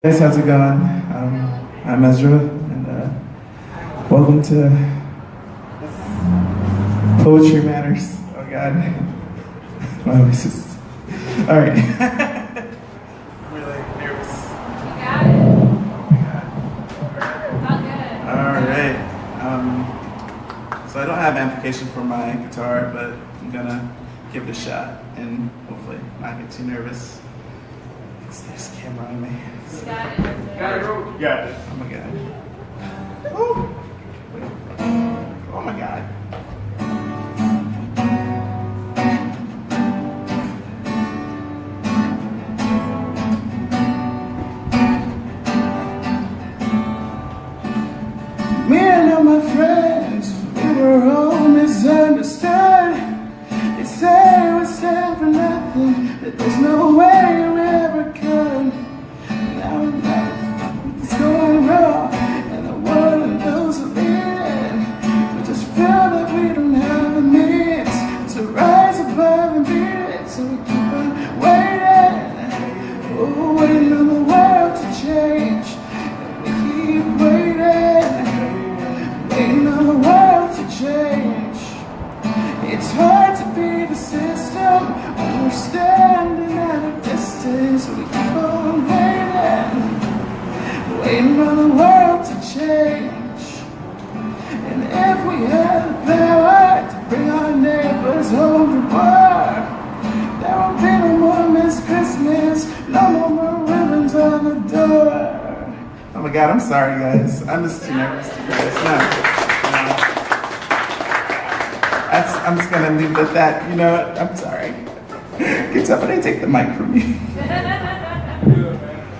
Guys, how's it going? I'm Ezra, and welcome to Poetry Matters. Oh God, my voice is all right. I'm really nervous. You got it. Oh my God. It's all good. All right. So I don't have amplification for my guitar, but I'm gonna give it a shot and hopefully not get too nervous. There's a camera on me. You got it. Got it, bro. You got it. Oh my God. Woo. Oh my God. Me and all my friends, we were all misunderstood. They say we stand for nothing, that there's no way we ever could. Now we know what's going wrong, and the world and those who lead it. We just feel that we don't have the means to rise above and beat it, so we keep on waiting. Oh, waiting on the world to change, and we keep waiting. Waiting on the world to change. It's hard to be the system when we're standing at a distance. We keep on waiting, waiting on the world to change. And if we had the power to bring our neighbors home from work, there won't be no more Miss Christmas, no more ribbons on the door. Oh my God, I'm sorry guys. I'm just too nervous to do this. No. I'm just gonna leave it at that. You know what? I'm sorry. Can somebody take the mic from me?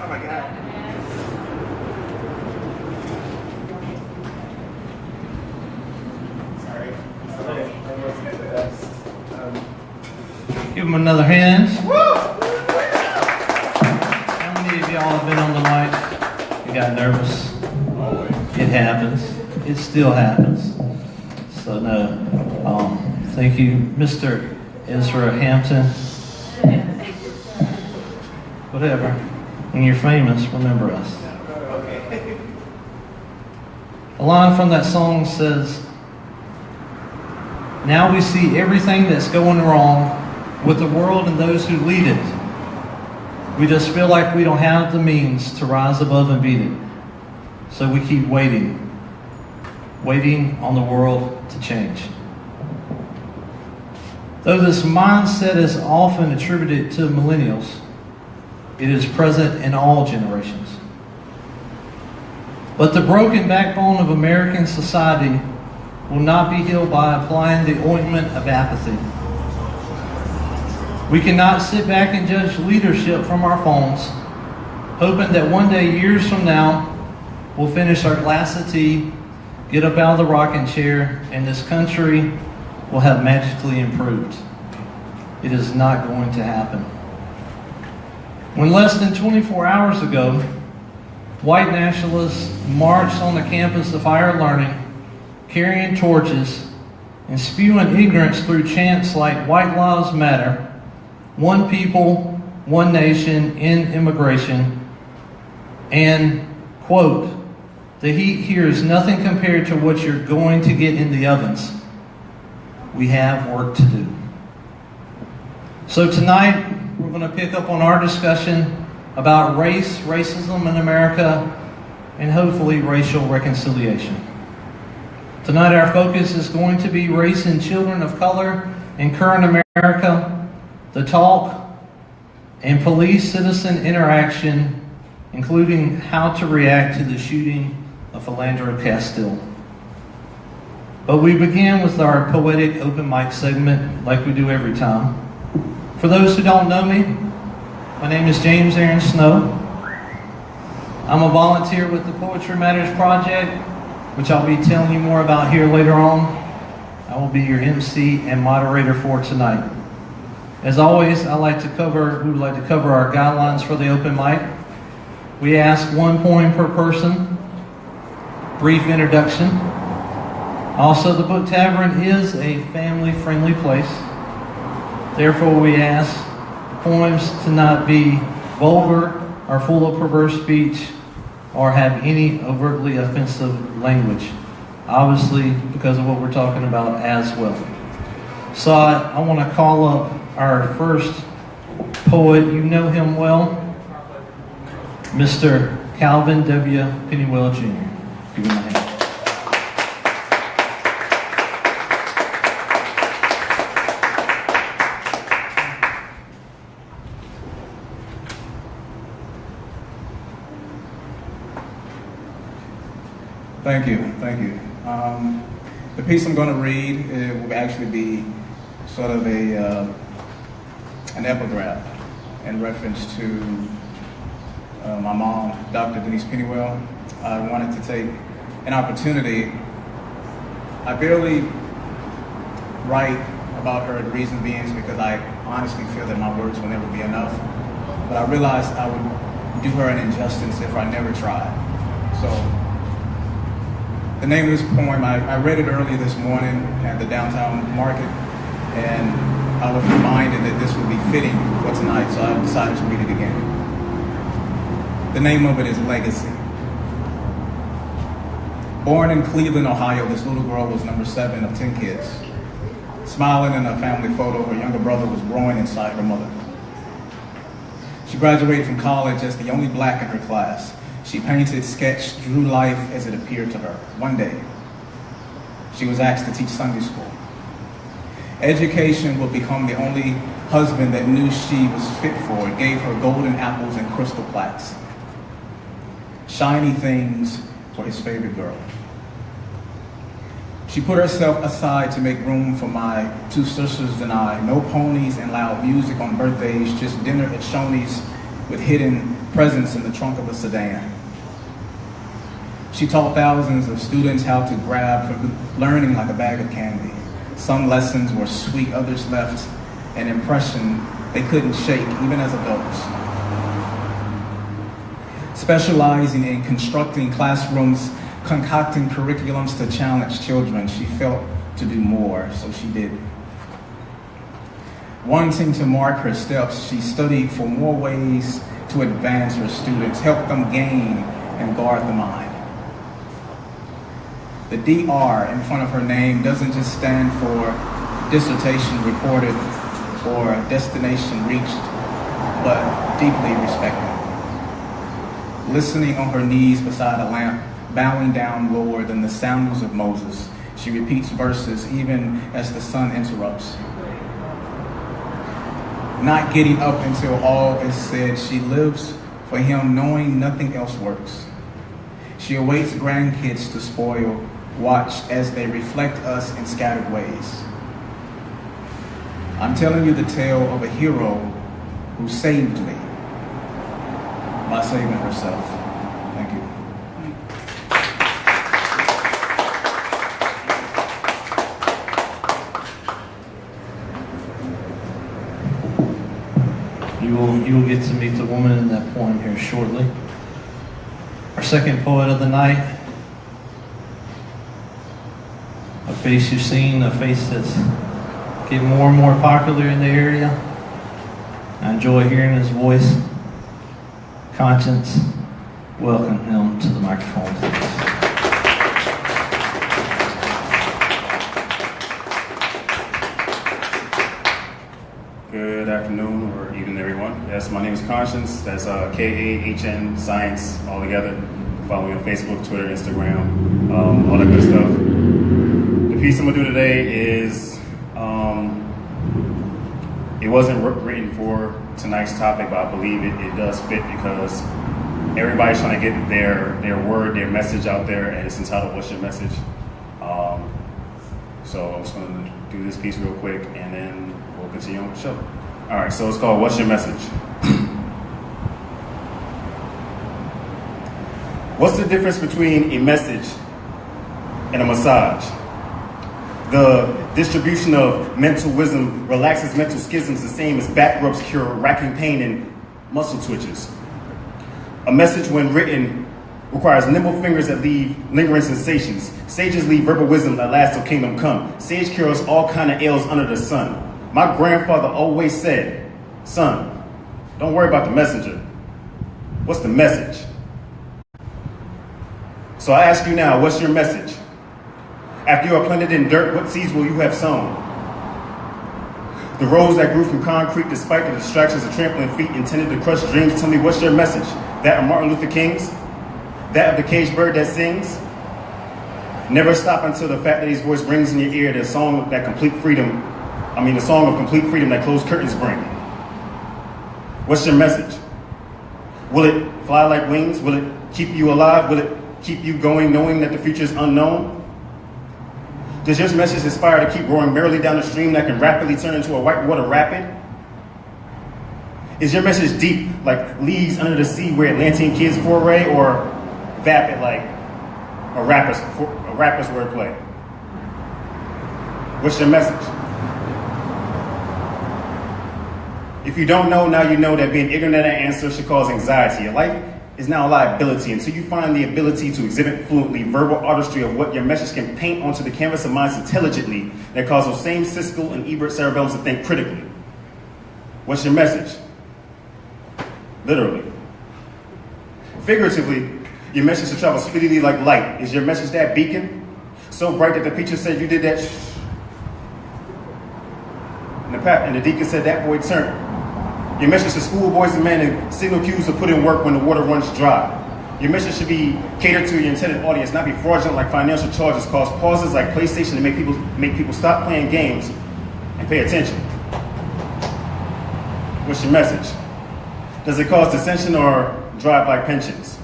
Oh my God. Sorry. Give them another hand. How many of y'all have been on the mic? You got nervous? It happens. It still happens. So no. Thank you, Mr. Ezra Hampton. Whatever. When you're famous, remember us. A line from that song says, "Now we see everything that's going wrong with the world and those who lead it. We just feel like we don't have the means to rise above and beat it. So we keep waiting on the world to change." Though this mindset is often attributed to millennials, it is present in all generations. But the broken backbone of American society will not be healed by applying the ointment of apathy. We cannot sit back and judge leadership from our phones, hoping that one day, years from now, we'll finish our glass of tea, get up out of the rocking chair, and this country will have magically improved. It is not going to happen. When less than 24 hours ago, white nationalists marched on the campus of higher learning, carrying torches and spewing ignorance through chants like "White Lives Matter," "One People, One Nation," "End Immigration," and, quote, "The heat here is nothing compared to what you're going to get in the ovens. We have work to do." So tonight, we're going to pick up on our discussion about race, racism in America, and hopefully racial reconciliation. Tonight, our focus is going to be race in children of color in current America, the talk, and police-citizen interaction, including how to react to the shooting of Philandro Castile. But we begin with our poetic open mic segment like we do every time. For those who don't know me, my name is James Aaron Snow. I'm a volunteer with the Poetry Matters Project, which I'll be telling you more about here later on. I will be your MC and moderator for tonight. As always, we would like to cover our guidelines for the open mic. We ask one poem per person, brief introduction. Also, the Book Tavern is a family-friendly place. Therefore, we ask poems to not be vulgar, are full of perverse speech or have any overtly offensive language. Obviously, because of what we're talking about as well. So I want to call up our first poet. You know him well, Mr. Calvin W. Pennywell Jr. Give him a hand. Thank you, thank you. The piece I'm going to read will actually be sort of an epigraph in reference to my mom, Dr. Denise Pennywell. I wanted to take an opportunity. I barely write about her. The reason being is because I honestly feel that my words will never be enough. But I realized I would do her an injustice if I never tried. So the name of this poem, I read it earlier this morning at the downtown market, and I was reminded that this would be fitting for tonight, so I decided to read it again. The name of it is Legacy. Born in Cleveland, Ohio, this little girl was number 7 of 10 kids. Smiling in a family photo, her younger brother was growing inside her mother. She graduated from college as the only black in her class. She painted, sketched, drew life as it appeared to her. One day, she was asked to teach Sunday school. Education would become the only husband that knew she was fit for. It gave her golden apples and crystal plaques. Shiny things for his favorite girl. She put herself aside to make room for my 2 sisters and I. No ponies and loud music on birthdays, just dinner at Shoney's with hidden presents in the trunk of a sedan. She taught thousands of students how to grab from learning like a bag of candy. Some lessons were sweet, others left an impression they couldn't shake, even as adults. Specializing in constructing classrooms, concocting curriculums to challenge children, she felt to do more, so she did. Wanting to mark her steps, she studied for more ways to advance her students, help them gain and guard the mind. The DR in front of her name doesn't just stand for dissertation reported or destination reached, but deeply respected. Listening on her knees beside a lamp, bowing down lower than the sandals of Moses, she repeats verses even as the sun interrupts. Not getting up until all is said, she lives for him knowing nothing else works. She awaits grandkids to spoil, watch as they reflect us in scattered ways. I'm telling you the tale of a hero who saved me by saving herself. Thank you. You will get to meet the woman in that poem here shortly. Our second poet of the night, a face you've seen, a face that's getting more and more popular in the area. I enjoy hearing his voice. Conscience, welcome him to the microphone, please. Good afternoon or evening, everyone. Yes, my name is Conscience. That's K-A-H-N, Science, all together. Follow me on Facebook, Twitter, Instagram, all that good stuff. The piece I'm gonna do today is, it wasn't written for tonight's topic, but I believe it does fit because everybody's trying to get their word, their message out there, and it's entitled, What's Your Message? So I'm just gonna do this piece real quick, and then we'll continue on with the show. All right, so it's called What's Your Message? What's the difference between a message and a massage? The distribution of mental wisdom relaxes mental schisms the same as back rubs cure racking pain and muscle twitches. A message, when written, requires nimble fingers that leave lingering sensations. Sages leave verbal wisdom that lasts till kingdom come. Sage cures all kind of ails under the sun. My grandfather always said, son, don't worry about the messenger. What's the message? So I ask you now, what's your message? After you are planted in dirt, what seeds will you have sown? The roads that grew from concrete despite the distractions of trampling feet intended to crush dreams, tell me what's your message? That of Martin Luther King's? That of the caged bird that sings? Never stop until the fact that his voice rings in your ear, the song of complete freedom that closed curtains bring. What's your message? Will it fly like wings? Will it keep you alive? Will it keep you going knowing that the future is unknown? Does your message inspire to keep rowing merrily down the stream that can rapidly turn into a whitewater rapid? Is your message deep, like leagues under the sea where Atlantean kids foray, or vapid, like a rapper's wordplay? What's your message? If you don't know, now you know that being ignorant of that answer should cause anxiety. Your life is now a liability until you find the ability to exhibit fluently verbal artistry of what your message can paint onto the canvas of minds intelligently that cause those same Siskel and Ebert cerebellums to think critically. What's your message? Literally. Figuratively, your message should travel speedily like light. Is your message that beacon? So bright that the preacher said you did that and the deacon said that boy turned. Your message to schoolboys and men and signal cues to put in work when the water runs dry. Your message should be catered to your intended audience, not be fraudulent like financial charges, cause pauses like PlayStation to make people stop playing games and pay attention. What's your message? Does it cause dissension or drive like pensions?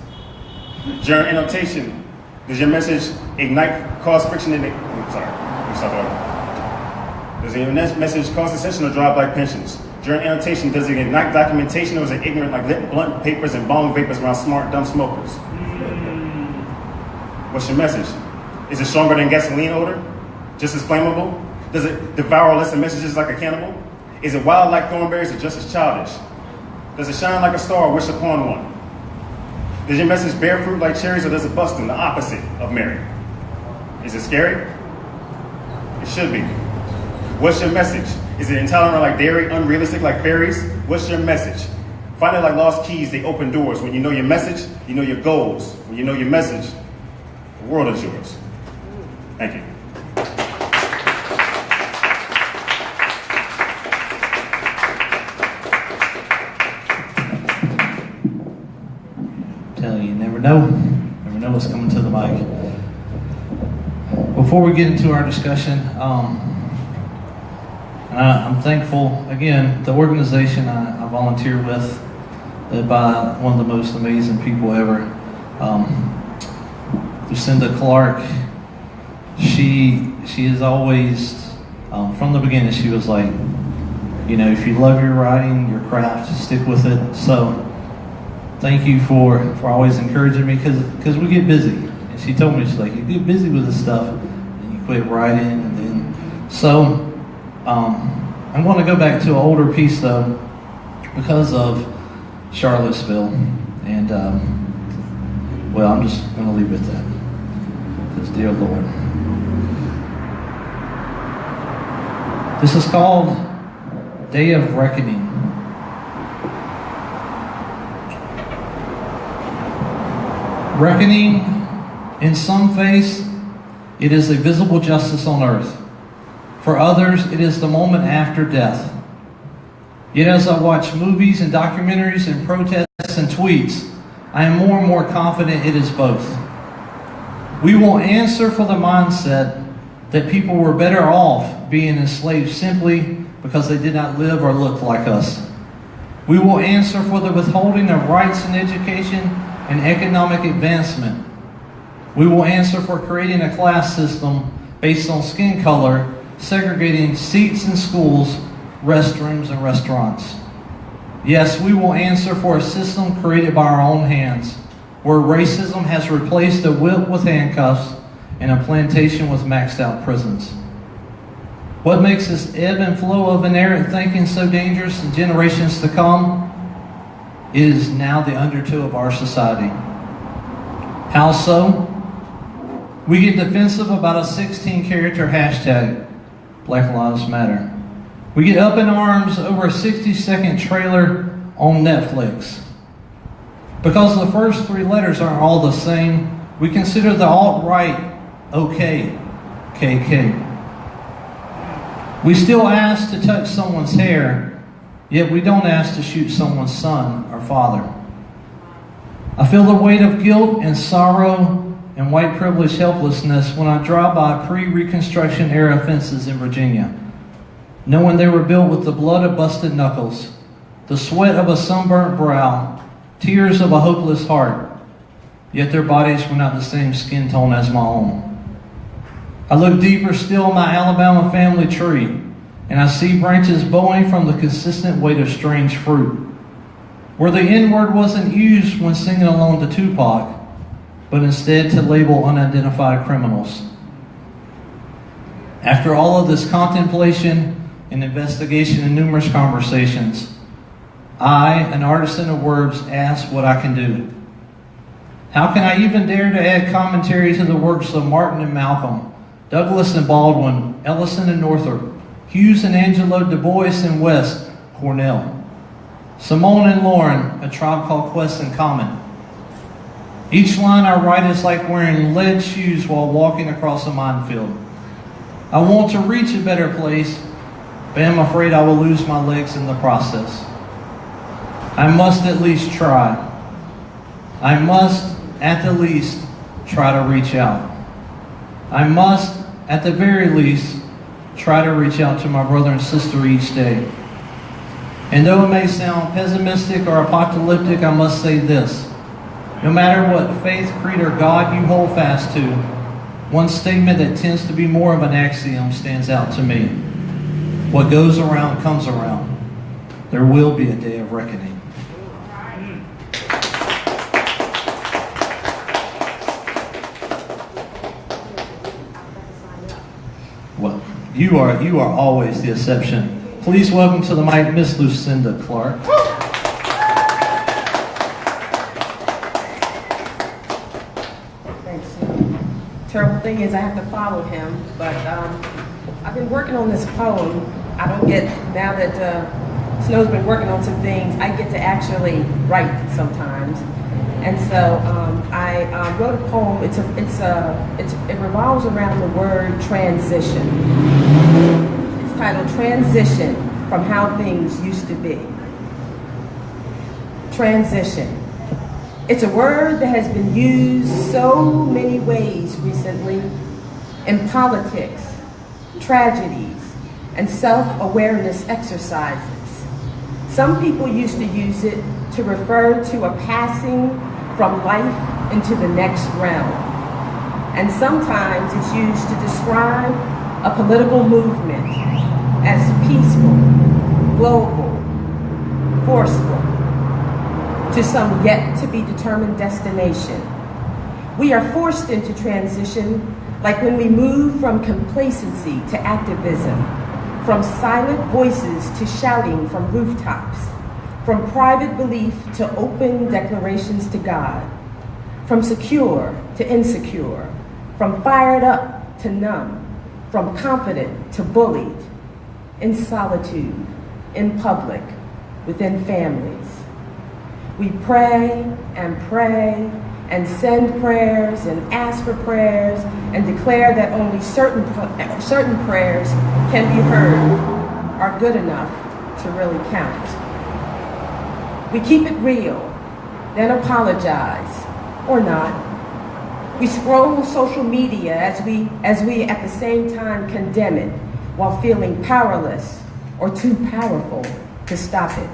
During annotation, does your message cause friction in the... Does your message cause dissension or drive like pensions? During annotation, does it ignite documentation or is it ignorant like lit blunt papers and bong vapors around smart, dumb smokers? What's your message? Is it stronger than gasoline odor? Just as flammable? Does it devour lesson messages like a cannibal? Is it wild like thornberries or just as childish? Does it shine like a star or wish upon one? Does your message bear fruit like cherries or does it bust them, the opposite of Mary? Is it scary? It should be. What's your message? Is it intolerant like dairy, unrealistic like fairies? What's your message? Find it like lost keys, they open doors. When you know your message, you know your goals. When you know your message, the world is yours. Thank you. I'm telling you, you never know what's coming to the mic. Before we get into our discussion, I'm thankful, again, the organization I volunteer with, led by one of the most amazing people ever, Lucinda Clark. She is always, from the beginning, she was like, you know, if you love your writing, your craft, stick with it. So thank you for always encouraging me, because we get busy. And she told me, she's like, you get busy with this stuff, and you quit writing, and then, so, I'm going to go back to an older piece, though, because of Charlottesville, and, well, I'm just going to leave it at that, because dear Lord. This is called Day of Reckoning. Reckoning, in some face, it is a visible justice on earth. For others, it is the moment after death. Yet as I watch movies and documentaries and protests and tweets, I am more and more confident it is both. We will answer for the mindset that people were better off being enslaved simply because they did not live or look like us. We will answer for the withholding of rights in education and economic advancement. We will answer for creating a class system based on skin color, segregating seats in schools, restrooms, and restaurants. Yes, we will answer for a system created by our own hands, where racism has replaced a whip with handcuffs and a plantation with maxed out prisons. What makes this ebb and flow of inerrant thinking so dangerous in generations to come is now the undertow of our society. How so? We get defensive about a 16-character hashtag, Black Lives Matter. We get up in arms over a 60-second trailer on Netflix. Because the first three letters aren't all the same, we consider the alt-right OK, KK. We still ask to touch someone's hair, yet we don't ask to shoot someone's son or father. I feel the weight of guilt and sorrow and white privilege helplessness when I drive by pre-Reconstruction era fences in Virginia, knowing they were built with the blood of busted knuckles, the sweat of a sunburnt brow, tears of a hopeless heart, yet their bodies were not the same skin tone as my own. I look deeper still in my Alabama family tree, and I see branches bowing from the consistent weight of strange fruit, where the N-word wasn't used when singing along to Tupac, but instead to label unidentified criminals. After all of this contemplation and investigation and numerous conversations, I, an artisan of words, ask what I can do. How can I even dare to add commentary to the works of Martin and Malcolm, Douglass and Baldwin, Ellison and Northrop, Hughes and Angelo, Du Bois and West, Cornell, Simone and Lauren, A Tribe Called Quest and Common. Each line I write is like wearing lead shoes while walking across a minefield. I want to reach a better place, but I'm afraid I will lose my legs in the process. I must at least try. I must, at the least, try to reach out. I must, at the very least, try to reach out to my brother and sister each day. And though it may sound pessimistic or apocalyptic, I must say this. No matter what faith, creed, or God you hold fast to, one statement that tends to be more of an axiom stands out to me. What goes around comes around. There will be a day of reckoning. Well, you are always the exception. Please welcome to the mic Miss Lucinda Clark. Terrible thing is I have to follow him, but I've been working on this poem. I don't get, now that Snow's been working on some things, I get to actually write sometimes. And so I wrote a poem. It revolves around the word transition. It's titled Transition from How Things Used to Be. Transition. It's a word that has been used so many ways recently in politics, tragedies, and self-awareness exercises. Some people used to use it to refer to a passing from life into the next realm. And sometimes it's used to describe a political movement as peaceful, global, forceful, to some yet-to-be-determined destination. We are forced into transition like when we move from complacency to activism, from silent voices to shouting from rooftops, from private belief to open declarations to God, from secure to insecure, from fired up to numb, from confident to bullied, in solitude, in public, within families. We pray and send prayers and ask for prayers and declare that only certain prayers can be heard, are good enough to really count. We keep it real, then apologize, or not. We scroll social media as we at the same time condemn it while feeling powerless or too powerful to stop it.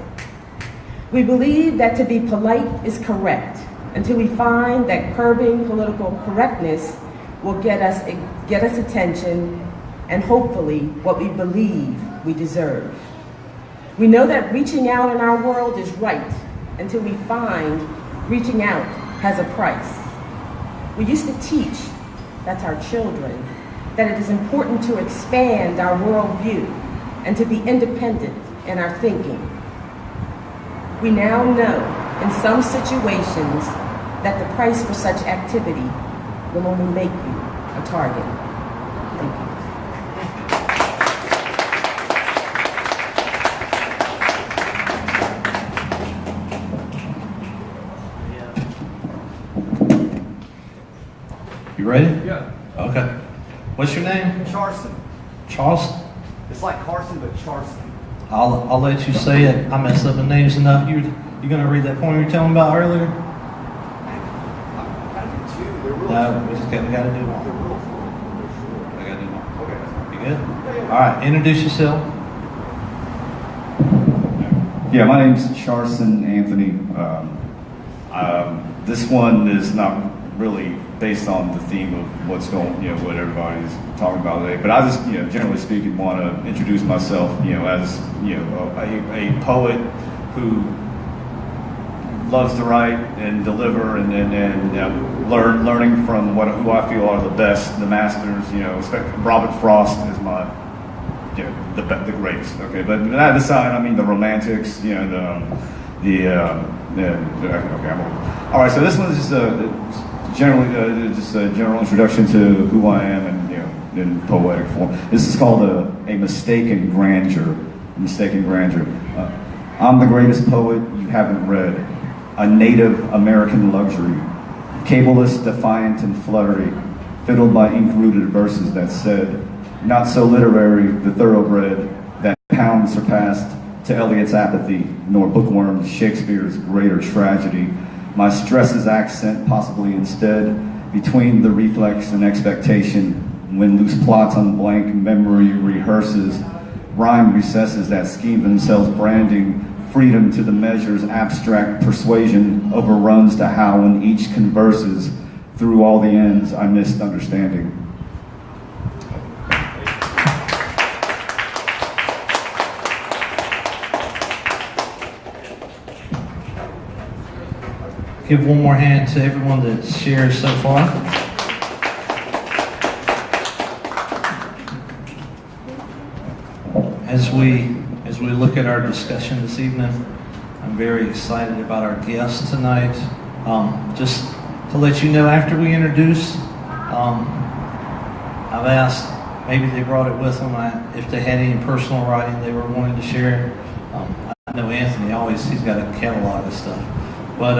We believe that to be polite is correct until we find that curbing political correctness will get us attention and hopefully what we believe we deserve. We know that reaching out in our world is right until we find reaching out has a price. We used to teach, that's our children, that it is important to expand our worldview and to be independent in our thinking. We now know in some situations that the price for such activity will only make you a target. Thank you. You ready? Yeah. Okay. What's your name? Charson. Charleston? It's like Carson, but Charson. I'll let you say it. I messed up the names enough. You gonna read that poem you were telling me about earlier? I did two. They're real No, short. we gotta do one. They're real short. We gotta do one. Okay, that's fine. You good? All right. Introduce yourself. Yeah, my name's Charson Anthony. This one is not really based on the theme of what everybody's talking about today. But I just, generally speaking, want to introduce myself, as a poet who loves to write and deliver, and learning from who I feel are the best, the masters. Robert Frost is my the greatest. Okay, but that aside, I mean the Romantics. All right. So this one is just just a general introduction to who I am, and in poetic form. This is called a mistaken grandeur. Mistaken grandeur. I'm the greatest poet you haven't read. A native American luxury, cableless, defiant, and fluttery, fiddled by ink-rooted verses that said, not so literary, the thoroughbred, that pound surpassed to Eliot's apathy, nor bookworms Shakespeare's greater tragedy. My stress's accent possibly instead, between the reflex and expectation, when loose plots on blank memory rehearses, rhyme recesses that scheme themselves branding, freedom to the measure's abstract persuasion overruns to how when each converses, through all the ends I missed understanding. Give one more hand to everyone that shares so far. As we look at our discussion this evening, I'm very excited about our guests tonight. Just to let you know, after we introduce, I've asked, maybe they brought it with them, if they had any personal writing they were wanting to share. I know Anthony he's got a catalog of stuff. But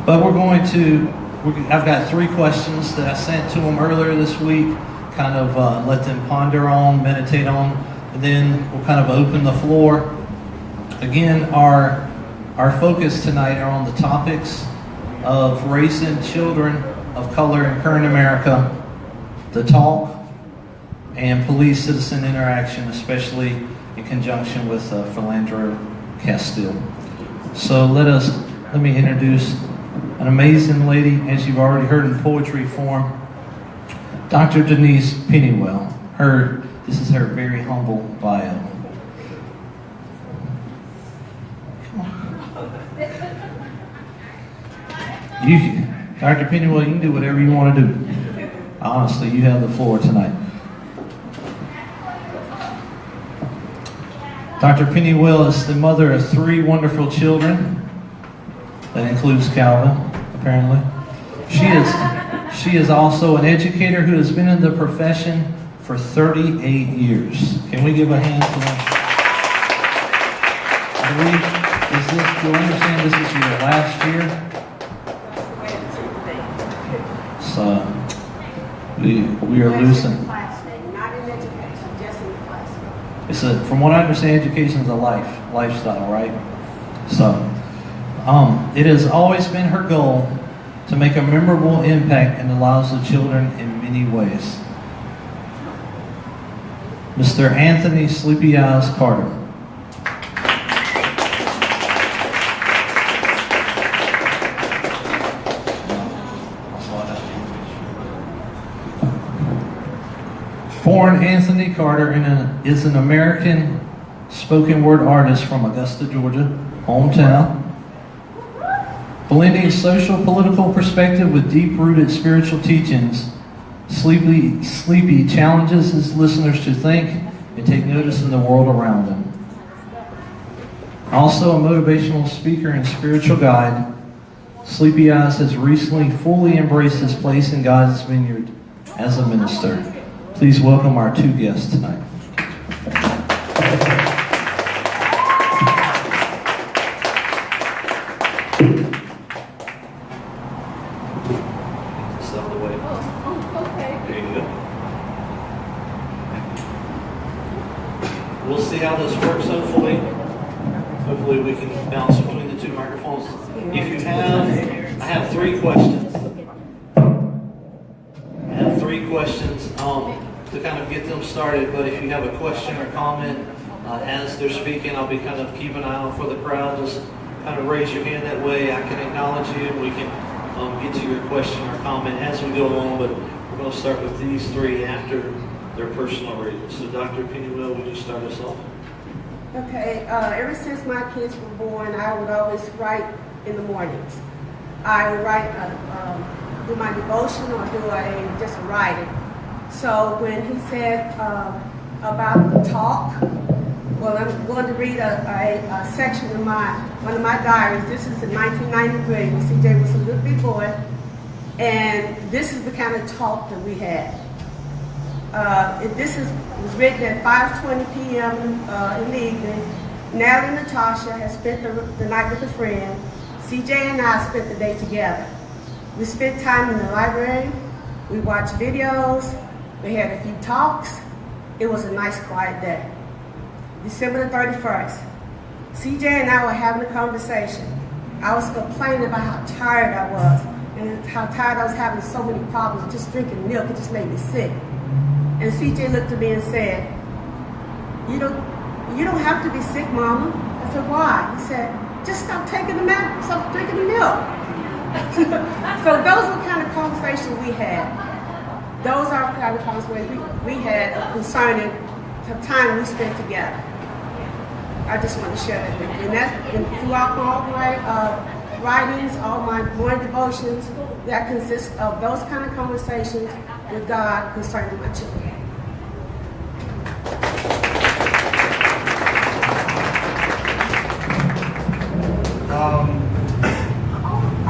I've got 3 questions that I sent to them earlier this week, kind of let them ponder on, meditate on, and then we'll kind of open the floor. Again, our focus tonight are on the topics of race and children of color in current America, the talk, and police-citizen interaction, especially in conjunction with Philandro Castile. So let me introduce an amazing lady, as you've already heard in poetry form, Dr. Denise Pennywell. This is her very humble bio. Come on. Dr. Pennywell, you can do whatever you want to do. Honestly, you have the floor tonight. Dr. Pennywell is the mother of 3 wonderful children. That includes Calvin, apparently. She is also an educator who has been in the profession for 38 years. Can we give a hand to them? Do you understand this is your last year? So we are losing. Not in education, just in the classroom. It's from what I understand, education is a lifestyle, right? So it has always been her goal to make a memorable impact in the lives of children in many ways. Mr. Anthony Sleepy Eyes Carter. Born Anthony Carter is an American spoken word artist from Augusta, Georgia, hometown. Blending social political perspective with deep-rooted spiritual teachings, Sleepy challenges his listeners to think and take notice in the world around them. Also a motivational speaker and spiritual guide, Sleepy Eyes has recently fully embraced his place in God's vineyard as a minister. Please welcome our 2 guests tonight. So, out of the way. Oh, okay. There you go. We'll see how this works, hopefully. Hopefully we can bounce between the two microphones. If you have, I have 3 questions. To kind of get them started, but if you have a question or comment as they're speaking, I'll be kind of keeping an eye out for the crowd. Just kind of raise your hand, that way I can acknowledge you and we can get to your question or comment as we go along, but we're going to start with these 3 after their personal readings. So Dr. Pennywell, would you start us off? Okay, ever since my kids were born, I would always write in the mornings. I would write, do my devotion or do just a writing. So when he said about the talk, well, I'm going to read a section of one of my diaries. This is in 1993 when CJ was a little big boy, and this is the kind of talk that we had. This was written at 5:20 p.m. In the evening. Natalie and Natasha had spent the night with a friend. CJ and I spent the day together. We spent time in the library. We watched videos. We had a few talks. It was a nice, quiet day. December the 31st. CJ and I were having a conversation. I was complaining about how tired I was and how tired I was having so many problems. Just drinking milk, it just made me sick. And CJ looked at me and said, you don't have to be sick, Mama. I said, why? He said, just stop taking the milk, stop drinking the milk. So those were the kind of conversations we had. Those are the kind of conversations we had concerning the time we spent together. I just want to share that with you. And that's throughout all my writings, all my morning devotions, that consists of those kind of conversations with God concerning my children.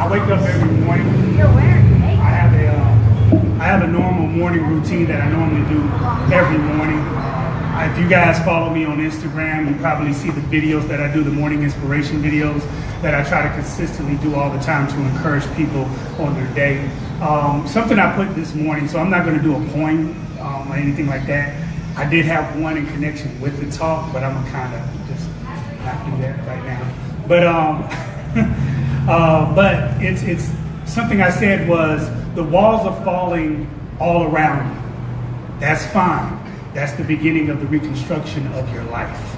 I wake up every morning. I have a normal morning routine that I normally do every morning. If you guys follow me on Instagram, you probably see the videos that I do, the morning inspiration videos that I try to consistently do all the time to encourage people on their day. Something I put this morning, so I'm not going to do a poem or anything like that. I did have one in connection with the talk, but I'm going to kind of just not do that right now. But it's something I said was, the walls are falling all around you. That's fine. That's the beginning of the reconstruction of your life.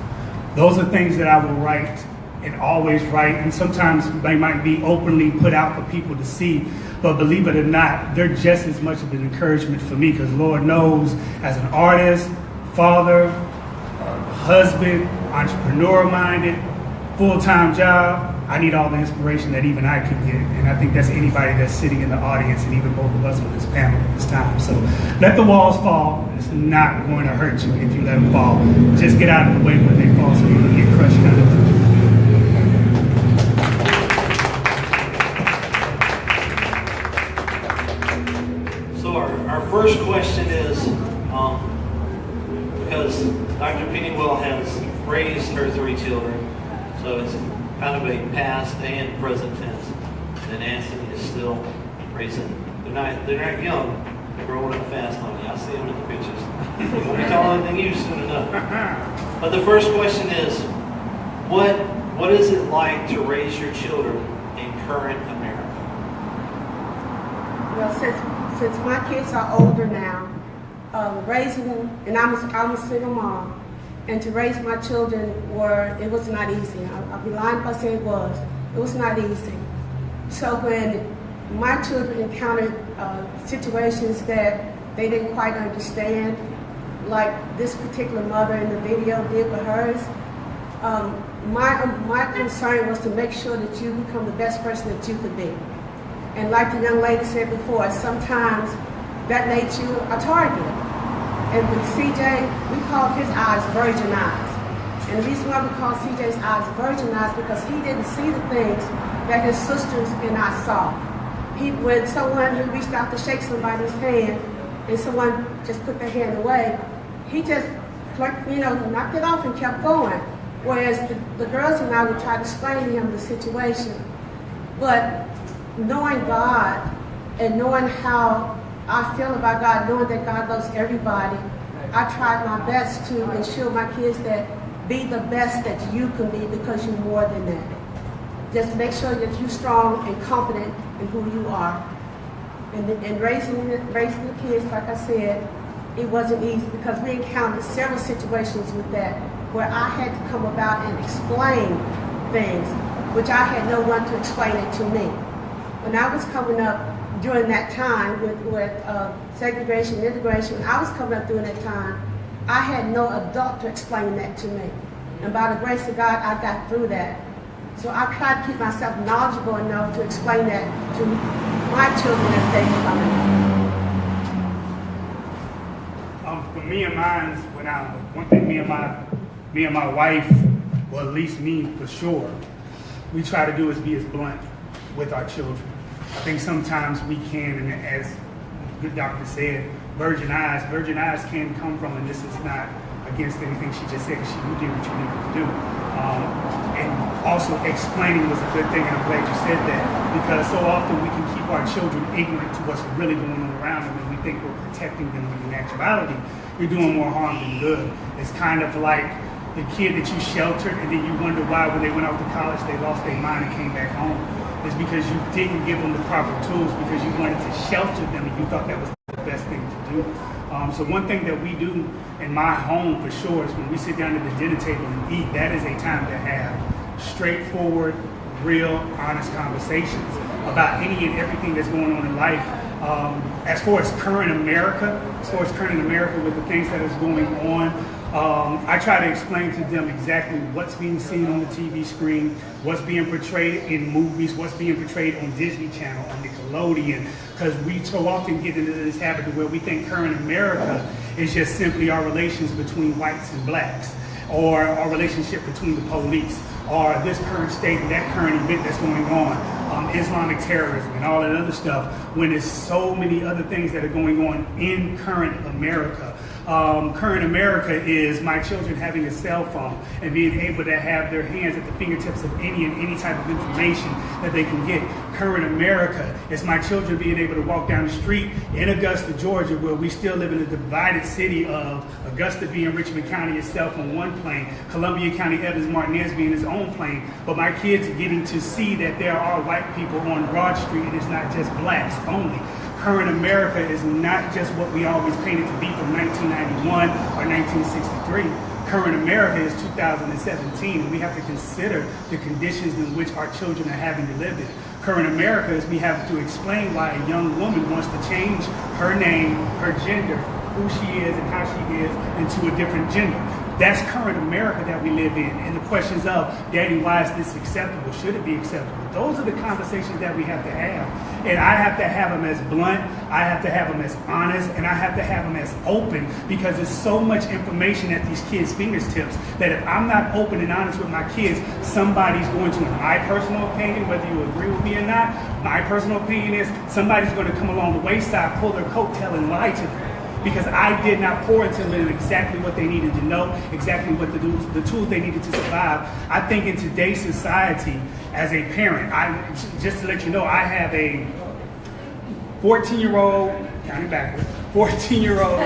Those are things that I will write and always write, and sometimes they might be openly put out for people to see, but believe it or not, they're just as much of an encouragement for me, because Lord knows, as an artist, father, husband, entrepreneur-minded, full-time job, I need all the inspiration that even I can get. And I think that's anybody that's sitting in the audience, and even both of us with this panel at this time. So let the walls fall. It's not going to hurt you if you let them fall. Just get out of the way when they fall so you don't get crushed under them. So our first question is, because Dr. Pennywell has raised her 3 children, so it's kind of a past and present tense. And Anthony is still raising. They're not young. They're growing up fast on you. I see them in the pictures. They won't be taller than you soon enough. But the first question is, what is it like to raise your children in current America? Well, since my kids are older now, raising them, and I'm a single mom, and to raise my children it was not easy. I'll be lying if I say it was. It was not easy. So when my children encountered situations that they didn't quite understand, like this particular mother in the video did with hers, my concern was to make sure that you become the best person that you could be. And like the young lady said before, sometimes that made you a target. And with CJ, we called his eyes virgin eyes. And the reason why we call CJ's eyes virgin eyes, because he didn't see the things that his sisters and I saw. When someone who reached out to shake somebody's hand and someone just put their hand away, he just knocked it off and kept going. Whereas the girls and I would try to explain to him the situation. But knowing God and knowing how I feel about God, knowing that God loves everybody, I tried my best to ensure my kids that be the best that you can be, because you're more than that. Just make sure that you're strong and confident in who you are. And raising the kids, like I said, it wasn't easy, because we encountered several situations with that where I had to come about and explain things, which I had no one to explain it to me. When I was coming up during that time with segregation, integration, when I was coming up during that time, I had no adult to explain that to me. And by the grace of God, I got through that. So I try to keep myself knowledgeable enough to explain that to my children as they come up. For me and mine, one thing me and my wife, well, at least me for sure, we try to do is be as blunt with our children. I think sometimes we can, and as the good doctor said, virgin eyes can come from, and this is not against anything she just said, because you did what you needed to do. And also explaining was a good thing, and I'm glad you said that, because so often we can keep our children ignorant to what's really going on around them, and we think we're protecting them, when in actuality, you're doing more harm than good. It's kind of like the kid that you sheltered, and then you wonder why when they went off to college, they lost their mind and came back home. It's because you didn't give them the proper tools, because you wanted to shelter them, and you thought that was the best thing to do. So one thing that we do in my home for sure is when we sit down at the dinner table and eat, that is a time to have straightforward, real, honest conversations about any and everything that's going on in life. As far as current America with the things that is going on, I try to explain to them exactly what's being seen on the TV screen, what's being portrayed in movies, what's being portrayed on Disney Channel, on Nickelodeon, because we so often get into this habit where we think current America is just simply our relations between whites and blacks, or our relationship between the police, or this current state and that current event that's going on, Islamic terrorism and all that other stuff, when there's so many other things that are going on in current America. Current America is my children having a cell phone and being able to have their hands at the fingertips of any and any type of information that they can get. Current America is my children being able to walk down the street in Augusta, Georgia, where we still live in a divided city of Augusta being Richmond County itself on one plane, Columbia County, Evans Martinez being his own plane, but my kids are getting to see that there are white people on Broad Street, and it's not just blacks only. Current America is not just what we always painted to be from 1991 or 1963. Current America is 2017, and we have to consider the conditions in which our children are having to live in. Current America is we have to explain why a young woman wants to change her name, her gender, who she is and how she is, into a different gender. That's current America that we live in. And the questions of, Daddy, why is this acceptable? Should it be acceptable? Those are the conversations that we have to have. And I have to have them as blunt, I have to have them as honest, and I have to have them as open, because there's so much information at these kids' fingertips that if I'm not open and honest with my kids, somebody's going to, in my personal opinion, whether you agree with me or not, my personal opinion is somebody's going to come along the wayside, pull their coattail, and lie to them. Because I did not pour into them exactly what they needed to know, exactly what the tools they needed to survive. I think in today's society, as a parent, just to let you know, I have a 14-year-old, counting backwards, 14-year-old,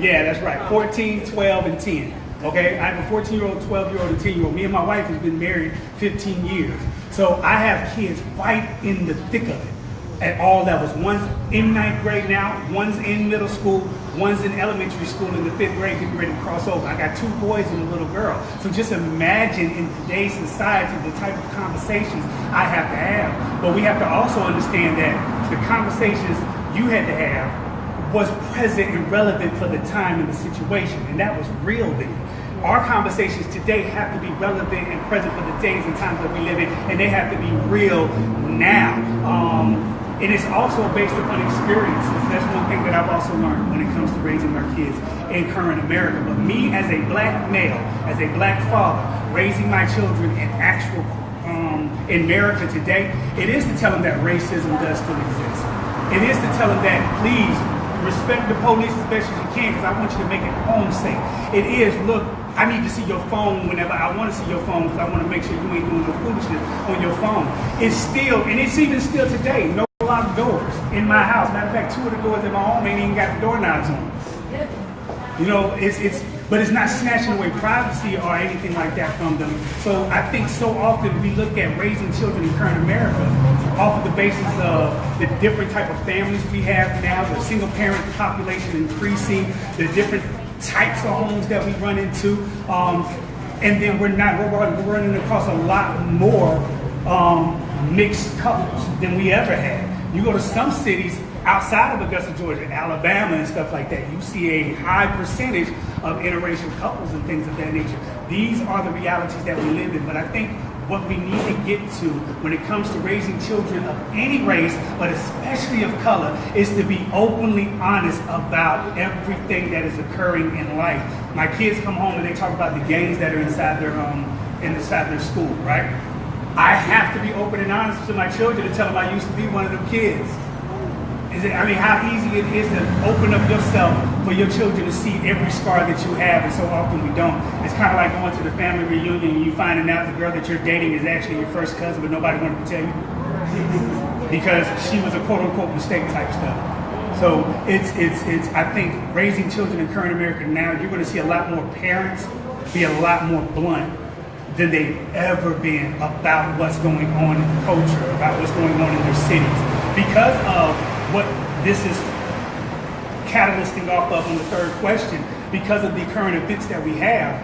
yeah, that's right, 14, 12, and 10. Okay, I have a 14-year-old, 12-year-old, and 10-year-old. Me and my wife have been married 15 years. So I have kids right in the thick of it. At all levels. One's in 9th grade now, one's in middle school, one's in elementary school in the 5th grade getting ready to cross over. I got 2 boys and a little girl. So just imagine in today's society the type of conversations I have to have. But we have to also understand that the conversations you had to have was present and relevant for the time and the situation, and that was real then. Our conversations today have to be relevant and present for the days and times that we live in, and they have to be real now. And it's also based upon experiences. That's one thing that I've also learned when it comes to raising our kids in current America. But me as a black male, as a black father, raising my children in actual in America today, it is to tell them that racism does still exist. It is to tell them that, please, respect the police as best as you can, because I want you to make it home safe. It is, look, I need to see your phone whenever I want to see your phone, because I want to make sure you ain't doing no foolishness on your phone. It's still, and it's even still today, no locked doors in my house. Matter of fact, 2 of the doors in my home ain't even got the doorknobs on. You know, but it's not snatching away privacy or anything like that from them. So I think so often we look at raising children in current America off of the basis of the different type of families we have now, the single parent population increasing, the different types of homes that we run into, and then we're running across a lot more mixed couples than we ever had. You go to some cities outside of Augusta, Georgia, Alabama and stuff like that, you see a high percentage of interracial couples and things of that nature. These are the realities that we live in, but I think what we need to get to when it comes to raising children of any race, but especially of color, is to be openly honest about everything that is occurring in life. My kids come home and they talk about the gangs that are inside their school, right? I have to be open and honest to my children to tell them I used to be one of them kids. How easy it is to open up yourself for your children to see every scar that you have, and so often we don't. It's kind of like going to the family reunion and you finding out the girl that you're dating is actually your first cousin, but nobody wanted to tell you because she was a quote-unquote mistake type stuff. So it's I think raising children in current America now, you're going to see a lot more parents be a lot more blunt than they've ever been about what's going on in the culture, about what's going on in their cities, because of what this is catalysting off of on the third question. Because of the current events that we have,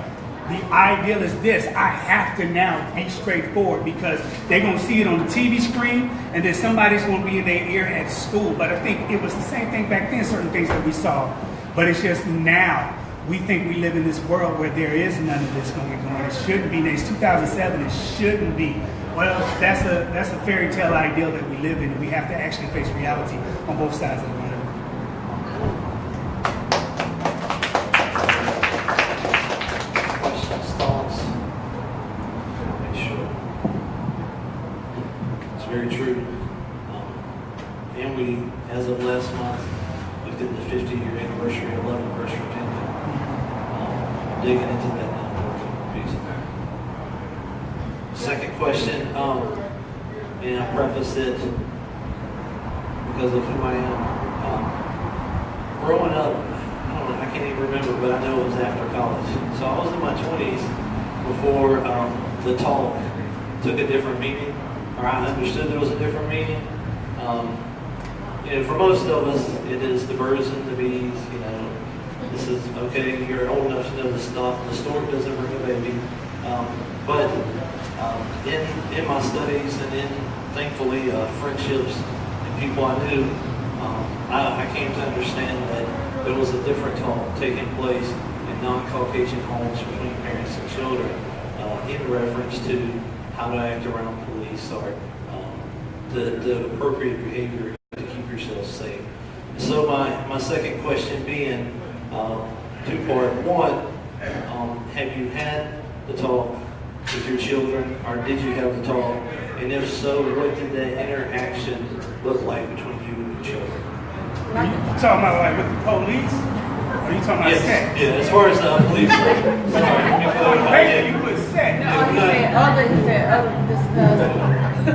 the ideal is this: I have to now be straightforward, because they're going to see it on the TV screen and then somebody's going to be in their ear at school. But I think it was the same thing back then, certain things that we saw, but it's just now we think we live in this world where there is none of this going on. It shouldn't be. It's 2007. It shouldn't be. Well, that's a fairy tale ideal that we live in, and we have to actually face reality on both sides of the matter. Questions, thoughts? Okay, sure. It's very true. And we, as of last month, looked at the 50-year anniversary of 11 West Virginia. Digging into that now. Piece. Second question, and I preface it because of who I am. Growing up, I can't even remember, but I know it was after college. So I was in my 20s before the talk took a different meaning, or I understood there was a different meaning. For most of us, it is the birds and the bees, this is, okay, you're old enough to know the stuff, the storm doesn't bring a baby. But in my studies and in, thankfully, friendships and people I knew, I came to understand that there was a different talk taking place in non-Caucasian homes between parents and children in reference to how to act around police or the appropriate behavior to keep yourself safe. So my second question being two-part. One, have you had the talk with your children, or did you have the talk? And if so, what did that interaction look like between you and your children? Are you talking about like with the police? Or are you talking about sex? Yeah, as far as the police. Sorry, you put sex.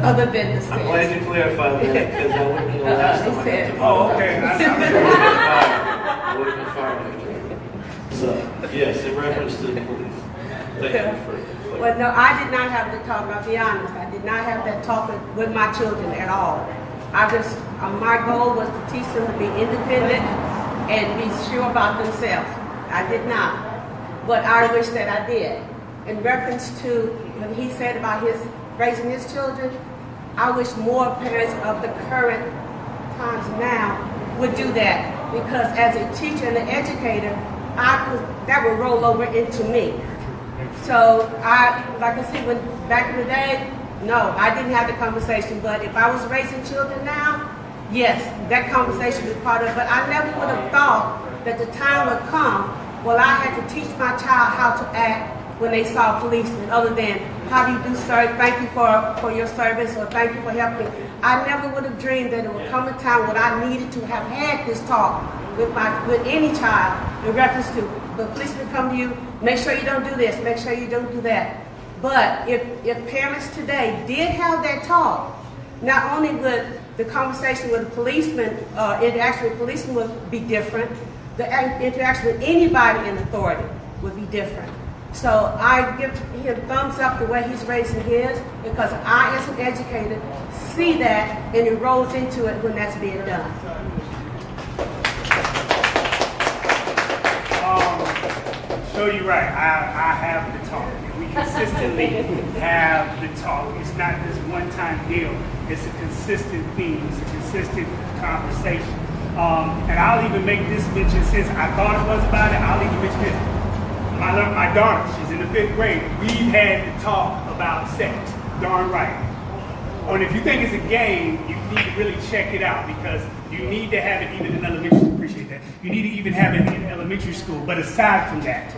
Other than the sex. I'm glad you clarified that, because I wouldn't know last time I got to Oh, okay. I wouldn't have fired after that. So, yes, in reference to the police. Thank you for Well, no, I did not have the talk. I'll be honest. I did not have that talk with my children at all. My goal was to teach them to be independent and be sure about themselves. I did not. But I wish that I did. In reference to what he said about his raising his children, I wish more parents of the current times now would do that. Because as a teacher and an educator, that would roll over into me. So like I said, back in the day, no, I didn't have the conversation. But if I was raising children now, yes, that conversation was part of it. But I never would have thought that the time would come, well, I had to teach my child how to act when they saw policemen, other than how do you do, sir, thank you for your service, or thank you for helping. I never would have dreamed that it would come a time when I needed to have had this talk with any child in reference to the policeman come to you, make sure you don't do this, make sure you don't do that. But if parents today did have that talk, not only would The conversation with the policeman, interaction with policemen would be different. The interaction with anybody in authority would be different. So I give him thumbs up the way he's raising his, because I, as an educator, see that and it rolls into it when that's being done. So you're right. I have the talk. We consistently have the talk. It's not this one-time deal. It's a consistent theme. It's a consistent conversation. And I'll even make this mention, since I thought it was about it, I'll even mention this. My daughter, she's in the 5th grade. We've had to talk about sex. Darn right. And if you think it's a game, you need to really check it out, because you need to have it even in elementary school. Appreciate that. You need to even have it in elementary school. But aside from that,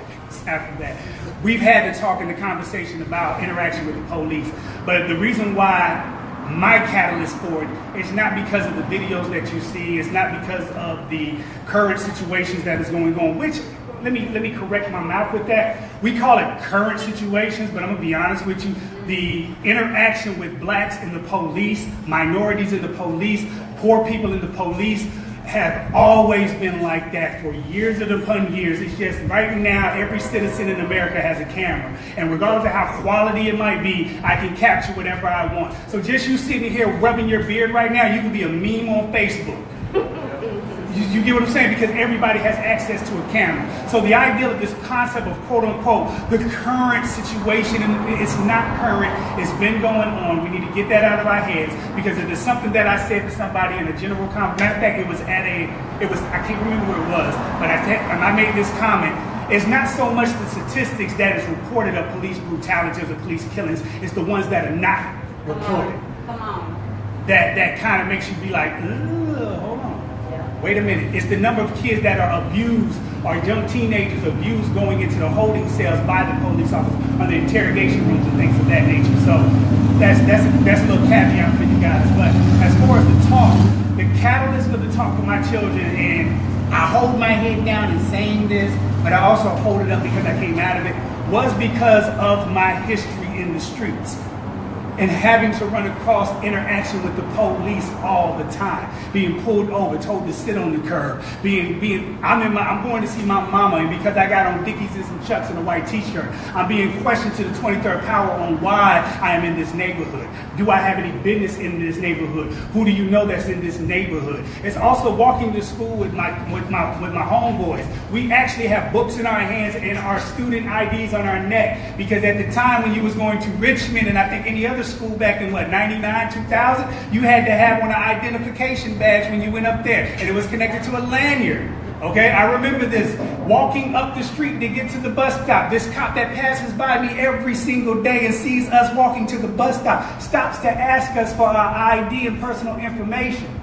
we've had to talk in the conversation about interaction with the police. But the reason why my catalyst for it is not because of the videos that you see. It's not because of the current situations that is going on, which, let me correct my mouth with that. We call it current situations, but I'm gonna be honest with you. The interaction with blacks in the police, minorities in the police, poor people in the police have always been like that for years upon years. It's just right now every citizen in America has a camera. And regardless of how quality it might be, I can capture whatever I want. So just you sitting here rubbing your beard right now, you can be a meme on Facebook. You get what I'm saying? Because everybody has access to a camera. So the idea of this concept of quote unquote the current situation, and it's not current, it's been going on. We need to get that out of our heads, because if it's something that I said to somebody in a general comment, matter of fact, I can't remember where it was, but I made this comment. It's not so much the statistics that is reported of police brutalities or police killings, it's the ones that are not reported. Come on. That kind of makes you be like, hold on. Wait a minute, it's the number of kids that are abused, or young teenagers abused going into the holding cells by the police officers, or the interrogation rooms and things of that nature. So that's a little caveat for you guys. But as far as the talk, the catalyst for the talk for my children, and I hold my head down in saying this, but I also hold it up because I came out of it, was because of my history in the streets. And having to run across interaction with the police all the time, being pulled over, told to sit on the curb, I'm going to see my mama, and because I got on Dickies and some Chucks and a white t-shirt, I'm being questioned to the 23rd power on why I am in this neighborhood. Do I have any business in this neighborhood? Who do you know that's in this neighborhood? It's also walking to school with my homeboys. We actually have books in our hands and our student IDs on our neck, because at the time when you was going to Richmond, and I think any other school back in 99, 2000, you had to have one of identification badge when you went up there, and it was connected to a lanyard. Okay, I remember this, walking up the street to get to the bus stop. This cop that passes by me every single day and sees us walking to the bus stop stops to ask us for our ID and personal information.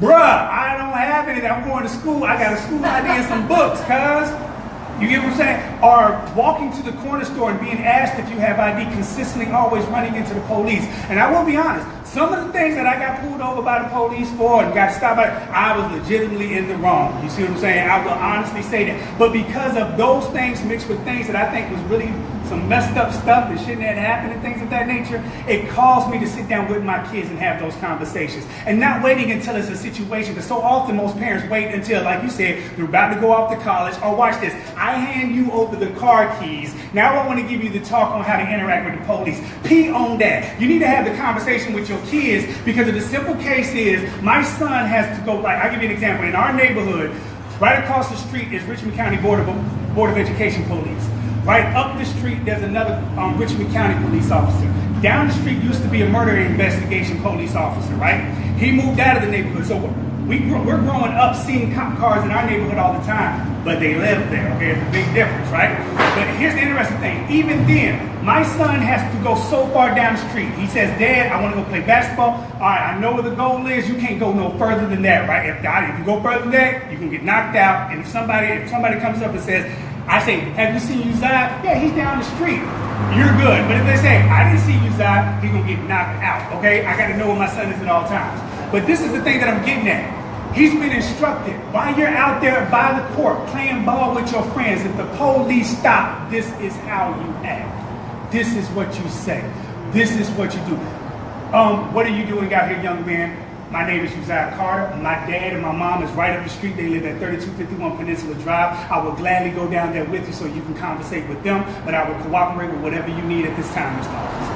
Bruh, I don't have anything. I'm going to school. I got a school ID and some books, cuz. You get what I'm saying? Or walking to the corner store and being asked if you have ID, consistently always running into the police. And I will be honest, some of the things that I got pulled over by the police for and got stopped by, I was legitimately in the wrong. You see what I'm saying? I will honestly say that. But because of those things mixed with things that I think was really some messed up stuff that shouldn't have happened and things of that nature, it caused me to sit down with my kids and have those conversations. And not waiting until it's a situation, because so often most parents wait until, like you said, they're about to go off to college, or watch this, I hand you over the car keys, now I want to give you the talk on how to interact with the police. Pee on that. You need to have the conversation with your kids, because of the simple case is, my son has to go, like, I'll give you an example. In our neighborhood, right across the street is Richmond County Board of Education Police. Right up the street, there's another Richmond County police officer. Down the street used to be a murder investigation police officer, right? He moved out of the neighborhood. So we're growing up seeing cop cars in our neighborhood all the time, but they live there, okay? It's a big difference, right? But here's the interesting thing. Even then, my son has to go so far down the street. He says, Dad, I want to go play basketball. All right, I know where the goal is. You can't go no further than that, right? If you go further than that, you can get knocked out. And if somebody comes up and says, I say, have you seen Uzziah? Yeah, he's down the street. You're good. But if they say, I didn't see Uzziah, he's going to get knocked out, okay? I got to know where my son is at all times. But this is the thing that I'm getting at. He's been instructed, while you're out there by the court playing ball with your friends, if the police stop, this is how you act. This is what you say. This is what you do. What are you doing out here, young man? My name is Uzziah Carter. My dad and my mom is right up the street. They live at 3251 Peninsula Drive. I will gladly go down there with you so you can conversate with them, but I will cooperate with whatever you need at this time, Mr. Officer.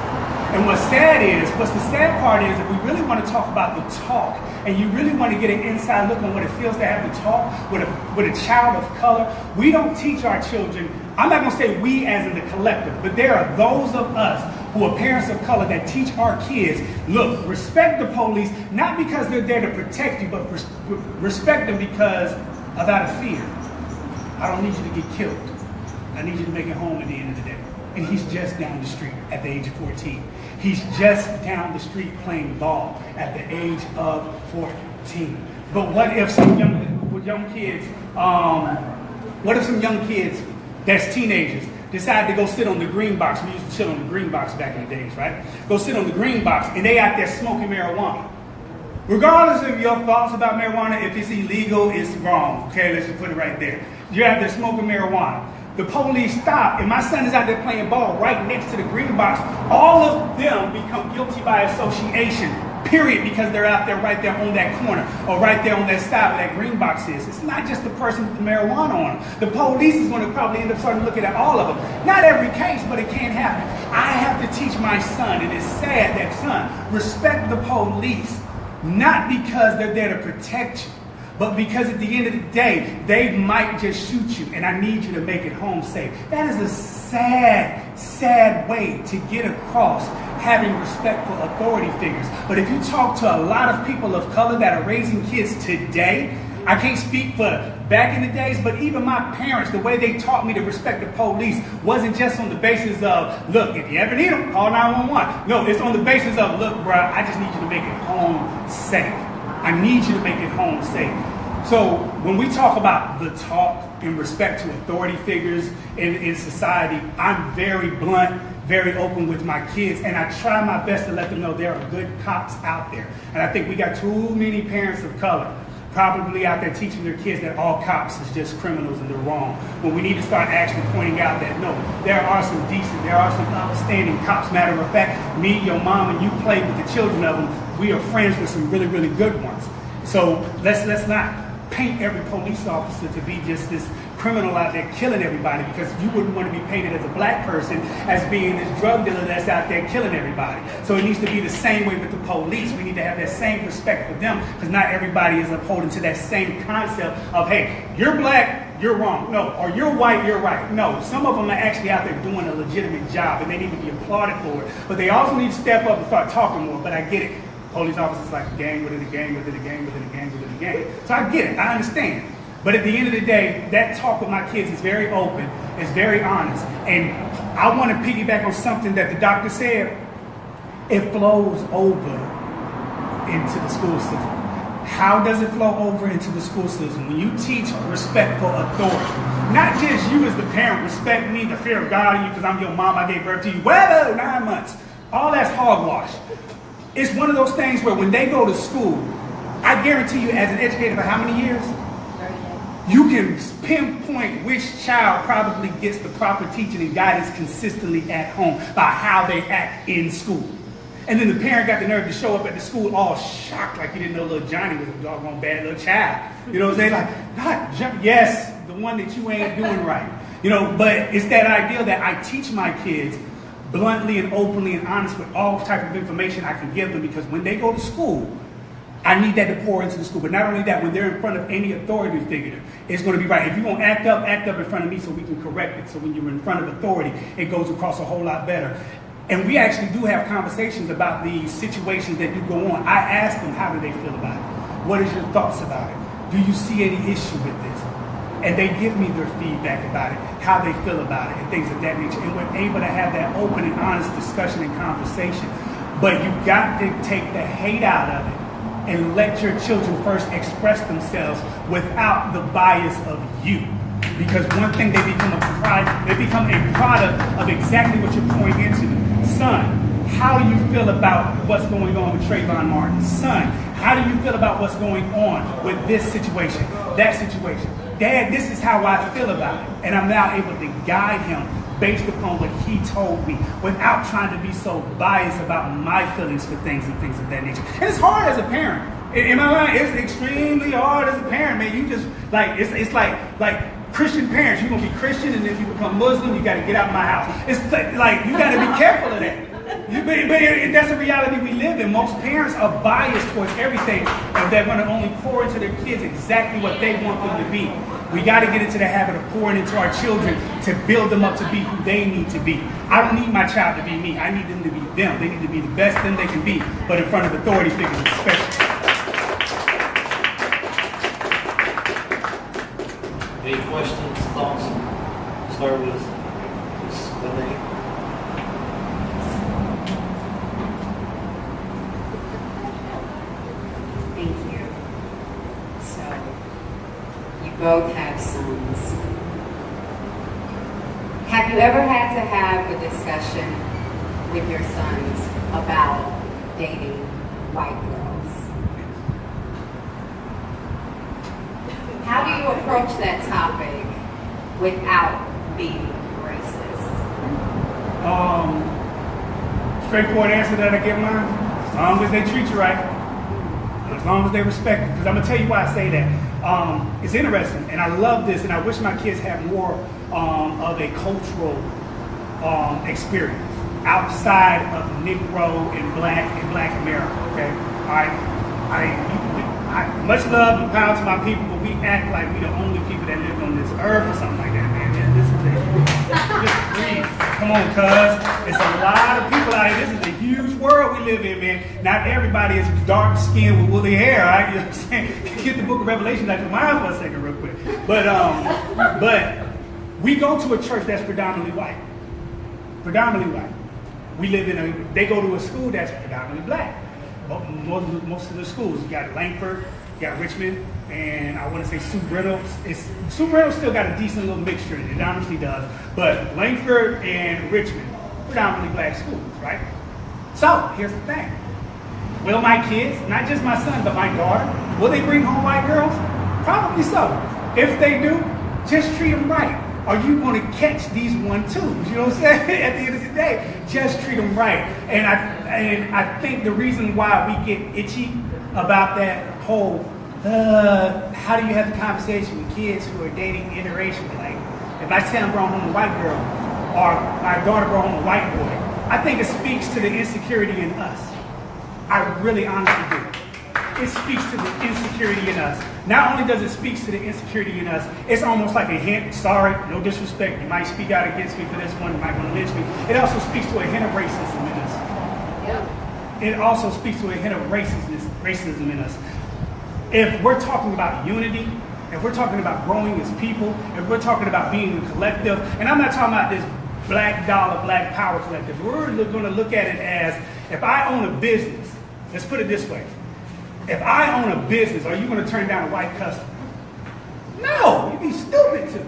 And what's the sad part is, if we really want to talk about the talk, and you really want to get an inside look on what it feels to have the talk with a child of color, we don't teach our children. I'm not going to say we as in the collective, but there are those of us who are parents of color that teach our kids, look, respect the police, not because they're there to protect you, but respect them because out of fear. I don't need you to get killed. I need you to make it home at the end of the day. And he's just down the street at the age of 14. He's just down the street playing ball at the age of 14. But what if some young kids, that's teenagers, decide to go sit on the green box? We used to sit on the green box back in the days, right? Go sit on the green box, and they out there smoking marijuana. Regardless of your thoughts about marijuana, if it's illegal, it's wrong. Okay, let's just put it right there. You're out there smoking marijuana. The police stop, and my son is out there playing ball right next to the green box. All of them become guilty by association, period, because they're out there right there on that corner or right there on that side where that green box is. It's not just the person with the marijuana on them. The police is going to probably end up starting looking at all of them. Not every case, but it can happen. I have to teach my son, and it's sad that son, respect the police, not because they're there to protect you, but because at the end of the day, they might just shoot you, and I need you to make it home safe. That is a sad, sad way to get across having respect for authority figures. But if you talk to a lot of people of color that are raising kids today, I can't speak for back in the days, but even my parents, the way they taught me to respect the police wasn't just on the basis of, look, if you ever need them, call 911. No, it's on the basis of, look, bro, I just need you to make it home safe. I need you to make it home safe. So when we talk about the talk in respect to authority figures in society, I'm very blunt, very open with my kids, and I try my best to let them know there are good cops out there. And I think we got too many parents of color probably out there teaching their kids that all cops is just criminals and they're wrong. When we need to start actually pointing out that no, there are some decent, there are some outstanding cops. Matter of fact, me, your mom, and you play with the children of them. We are friends with some really, really good ones. So let's not paint every police officer to be just this criminal out there killing everybody, because you wouldn't want to be painted as a black person as being this drug dealer that's out there killing everybody. So it needs to be the same way with the police. We need to have that same respect for them, because not everybody is upholding to that same concept of, hey, you're black, you're wrong. No, or you're white, you're right. No, some of them are actually out there doing a legitimate job, and they need to be applauded for it. But they also need to step up and start talking more. But I get it. Police officers like a gang within a gang within a gang within a gang within a gang. So I get it. I understand. But at the end of the day, that talk with my kids is very open, it's very honest. And I want to piggyback on something that the doctor said. It flows over into the school system. How does it flow over into the school system? When you teach respect for authority, not just you as the parent, respect me, the fear of God in you because I'm your mom, I gave birth to you, well, 9 months. All that's hogwash. It's one of those things where when they go to school, I guarantee you as an educator for how many years? You can pinpoint which child probably gets the proper teaching and guidance consistently at home by how they act in school. And then the parent got the nerve to show up at the school all shocked, like you didn't know little Johnny was a doggone bad little child. You know what I'm saying? Like, not yes, the one that you ain't doing right. You know, but it's that idea that I teach my kids bluntly and openly and honest with all type of information I can give them, because when they go to school, I need that to pour into the school. But not only that, when they're in front of any authority figure, it's going to be right. If you're going to act up in front of me so we can correct it. So when you're in front of authority, it goes across a whole lot better. And we actually do have conversations about the situations that do go on. I ask them, how do they feel about it? What is your thoughts about it? Do you see any issue with this? And they give me their feedback about it, how they feel about it, and things of that nature. And we're able to have that open and honest discussion and conversation. But you got to take the hate out of it and let your children first express themselves without the bias of you. Because one thing, they become a product of exactly what you're pouring into them. Son, how do you feel about what's going on with Trayvon Martin? Son, how do you feel about what's going on with this situation, that situation? Dad, this is how I feel about it. And I'm now able to guide him based upon what he told me without trying to be so biased about my feelings for things and things of that nature. And it's hard as a parent. In my mind, it's extremely hard as a parent, man. You just like it's like Christian parents. You're gonna be Christian, and if you become Muslim, you got to get out of my house. It's like you got to be careful of that. But that's the reality we live in. Most parents are biased towards everything, and they're going to only pour into their kids exactly what they want them to be. We got to get into the habit of pouring into our children to build them up to be who they need to be. I don't need my child to be me. I need them to be them. They need to be the best thing they can be, but in front of authority figures especially. Any questions, thoughts? Start with Ms. Lene. Thank you. So, you both have sons. Have you ever had to have a discussion with your sons about dating white girls? How do you approach that topic without being racist? Straightforward answer that I give mine. As long as they treat you right, as long as they respect you. Because I'm gonna tell you why I say that. It's interesting, and I love this, and I wish my kids had more of a cultural experience outside of Negro and Black America. Okay, all right. I much love and power to my people, but we act like we the only people that live on this earth or something like that, man. This is come on, cuz. It's a lot of people out here. This is a huge world we live in, man. Not everybody is dark skinned with woolly hair, all right? You know what I'm saying? Get the book of Revelation out your mind for a second real quick. But we go to a church that's predominantly white. Predominantly white. We live they go to a school that's predominantly black. Most of the schools, you got Langford, you got Richmond, and I want to say Sue Brittle. Sue Brittle still got a decent little mixture in it. It honestly does. But Langford and Richmond, predominantly black schools, right? So here's the thing. Will my kids, not just my son, but my daughter, will they bring home white girls? Probably so. If they do, just treat them right. Are you going to catch these 1-2s? You know what I'm saying? At the end of the day, just treat them right. And I think the reason why we get itchy about that whole, how do you have the conversation with kids who are dating interracially? Like, if I say I'm brought home a white girl, or my daughter brought home a white boy, I think it speaks to the insecurity in us. I really honestly do. It speaks to the insecurity in us. Not only does it speak to the insecurity in us, it's almost like a hint, sorry, no disrespect, you might speak out against me for this one, you might want to lynch me. It also speaks to a hint of racism in us. Yep. It also speaks to a hint of racism in us. If we're talking about unity, if we're talking about growing as people, if we're talking about being a collective, and I'm not talking about this black dollar, black power collective, we're going to look at it as, if I own a business, let's put it this way. If I own a business, are you going to turn down a white customer? No, you'd be stupid to,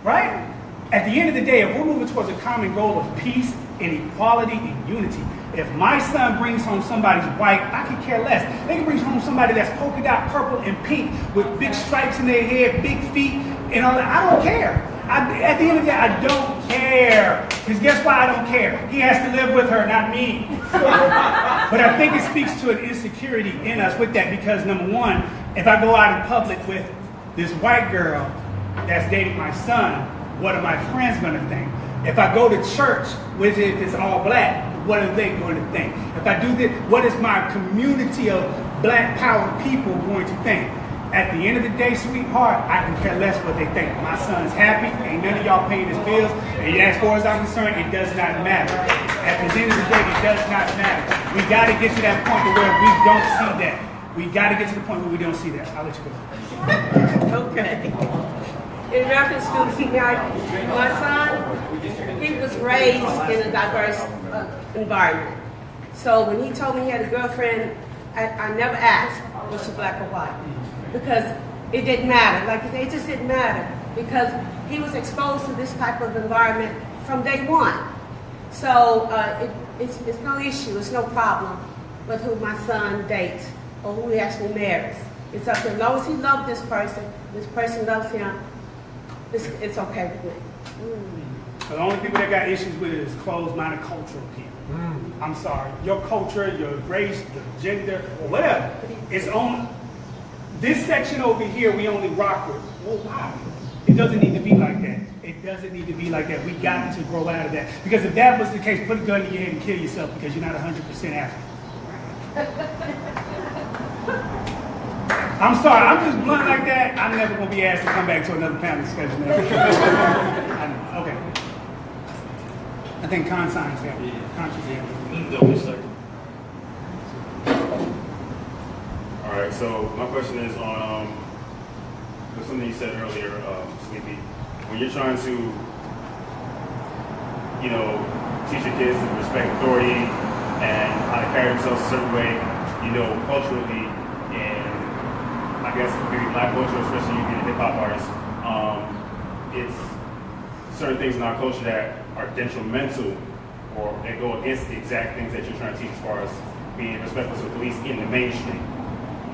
right? At the end of the day, if we're moving towards a common goal of peace and equality and unity, if my son brings home somebody's white, I could care less. They can bring home somebody that's polka dot purple and pink with big stripes in their hair, big feet, and all that. I don't care. At the end of the day, I don't care. Because guess why I don't care? He has to live with her, not me. But I think it speaks to an insecurity in us with that, because number one, if I go out in public with this white girl that's dating my son, what are my friends going to think? If I go to church with it, it's all black, what are they going to think? If I do this, what is my community of black power people going to think? At the end of the day, sweetheart, I can care less what they think. My son's happy, ain't none of y'all paying his bills, and as far as I'm concerned, it does not matter. At the end of the day, it does not matter. We got to get to that point where we don't see that. We got to get to the point where we don't see that. I'll let you go. Okay. In reference to my son, he was raised in a diverse environment. So when he told me he had a girlfriend, I never asked, was she black or white? Because it didn't matter. Like, it just didn't matter. Because he was exposed to this type of environment from day one. So it's no issue, it's no problem with who my son dates or who he actually marries. It's up to him. As long as he loves this person loves him, it's okay with me. The only people that got issues with it is closed-minded cultural people. I'm sorry. Your culture, your race, your gender, whatever. It's on this section over here, we only rock with. Well, why? It doesn't need to be like that. It doesn't need to be like that. We got to grow out of that. Because if that was the case, put a gun in your head and kill yourself because you're not 100% African. I'm sorry, I'm just blunt like that. I'm never going to be asked to come back to another panel discussion. Okay. I think conscience here. Conscience here. All right, so my question is on something you said earlier, Sleepy. When you're trying to, teach your kids to respect authority and how to carry themselves a certain way, culturally, and I guess maybe black culture, especially you being a hip hop artist, it's certain things in our culture that are detrimental or that go against the exact things that you're trying to teach as far as being respectful to the police in the mainstream.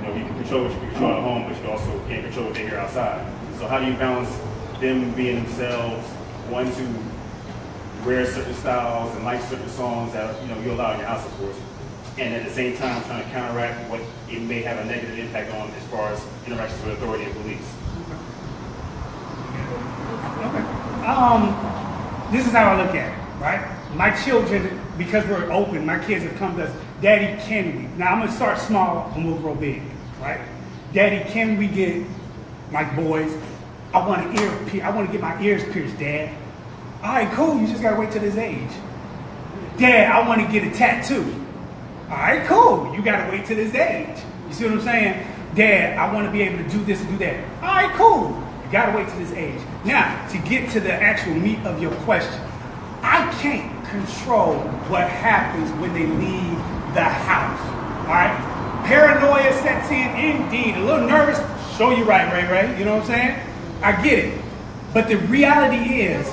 You can control what you can control at home, but you also can't control what they hear outside. So how do you balance them being themselves, one to wear certain styles and like certain songs that you allow in your house, of course, and at the same time trying to counteract what it may have a negative impact on as far as interactions with authority and police? Okay. This is how I look at it, right? My children, because we're open, my kids have come to us, Daddy, can we? Now I'm gonna start small and we'll grow big, right? Daddy, can we get my boys? I want to get my ears pierced, Dad. All right, cool. You just gotta wait till this age. Dad, I want to get a tattoo. All right, cool. You gotta wait till this age. You see what I'm saying? Dad, I want to be able to do this and do that. All right, cool. You gotta wait till this age. Now, to get to the actual meat of your question, I can't control what happens when they leave the house. All right? Paranoia sets in, indeed. A little nervous. Show you right, Ray. You know what I'm saying? I get it. But the reality is,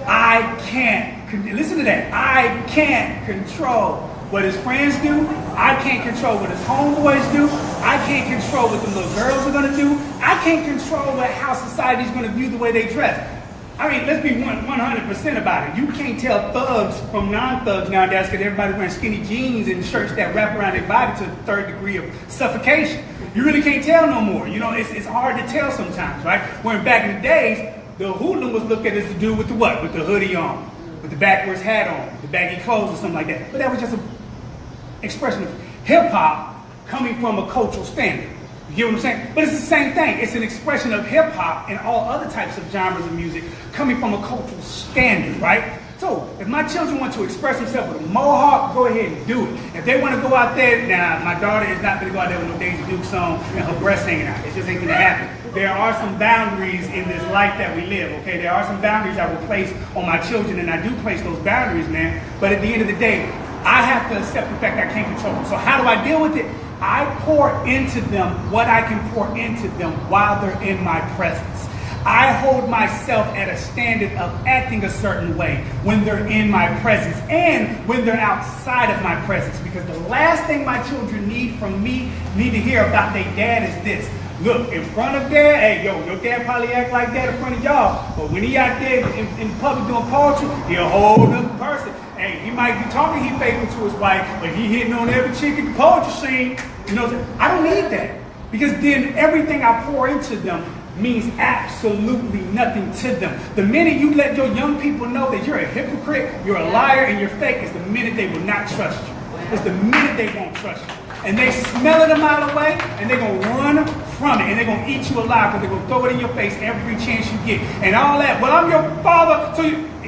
I can't. Listen to that. I can't control what his friends do. I can't control what his homeboys do. I can't control what the little girls are going to do. I can't control how society's going to view the way they dress. I mean, let's be 100% about it. You can't tell thugs from non-thugs nowadays because everybody's wearing skinny jeans and shirts that wrap around their body to the third degree of suffocation. You really can't tell no more. It's hard to tell sometimes, right? When back in the days, the hoodlum was looked at as the dude with the what? With the hoodie on, with the backwards hat on, the baggy clothes or something like that. But that was just an expression of hip-hop coming from a cultural standard. You get what I'm saying? But it's the same thing. It's an expression of hip-hop and all other types of genres of music coming from a cultural standard, right? So, if my children want to express themselves with a mohawk, go ahead and do it. If they want to go out there, now, my daughter is not going to go out there with no Daisy Dukes on and her breasts hanging out. It just ain't going to happen. There are some boundaries in this life that we live, okay? There are some boundaries I will place on my children, and I do place those boundaries, man. But at the end of the day, I have to accept the fact I can't control them. So how do I deal with it? I pour into them what I can pour into them while they're in my presence. I hold myself at a standard of acting a certain way when they're in my presence and when they're outside of my presence. Because the last thing my children need from me, need to hear about their dad is this. Look, in front of dad, hey, your dad probably act like that in front of y'all. But when he out there in public doing poetry, he a whole other person. Hey, he might be talking, he faithful to his wife, but he hitting on every chick in the poetry scene. You know what I'm saying? I don't need that. Because then everything I pour into them means absolutely nothing to them. The minute you let your young people know that you're a hypocrite, you're a liar, and you're fake, is the minute they will not trust you. It's the minute they won't trust you. And they smell it a mile away, and they're going to run from it, and they're going to eat you alive, because they're going to throw it in your face every chance you get. And all that, well, I'm your father, so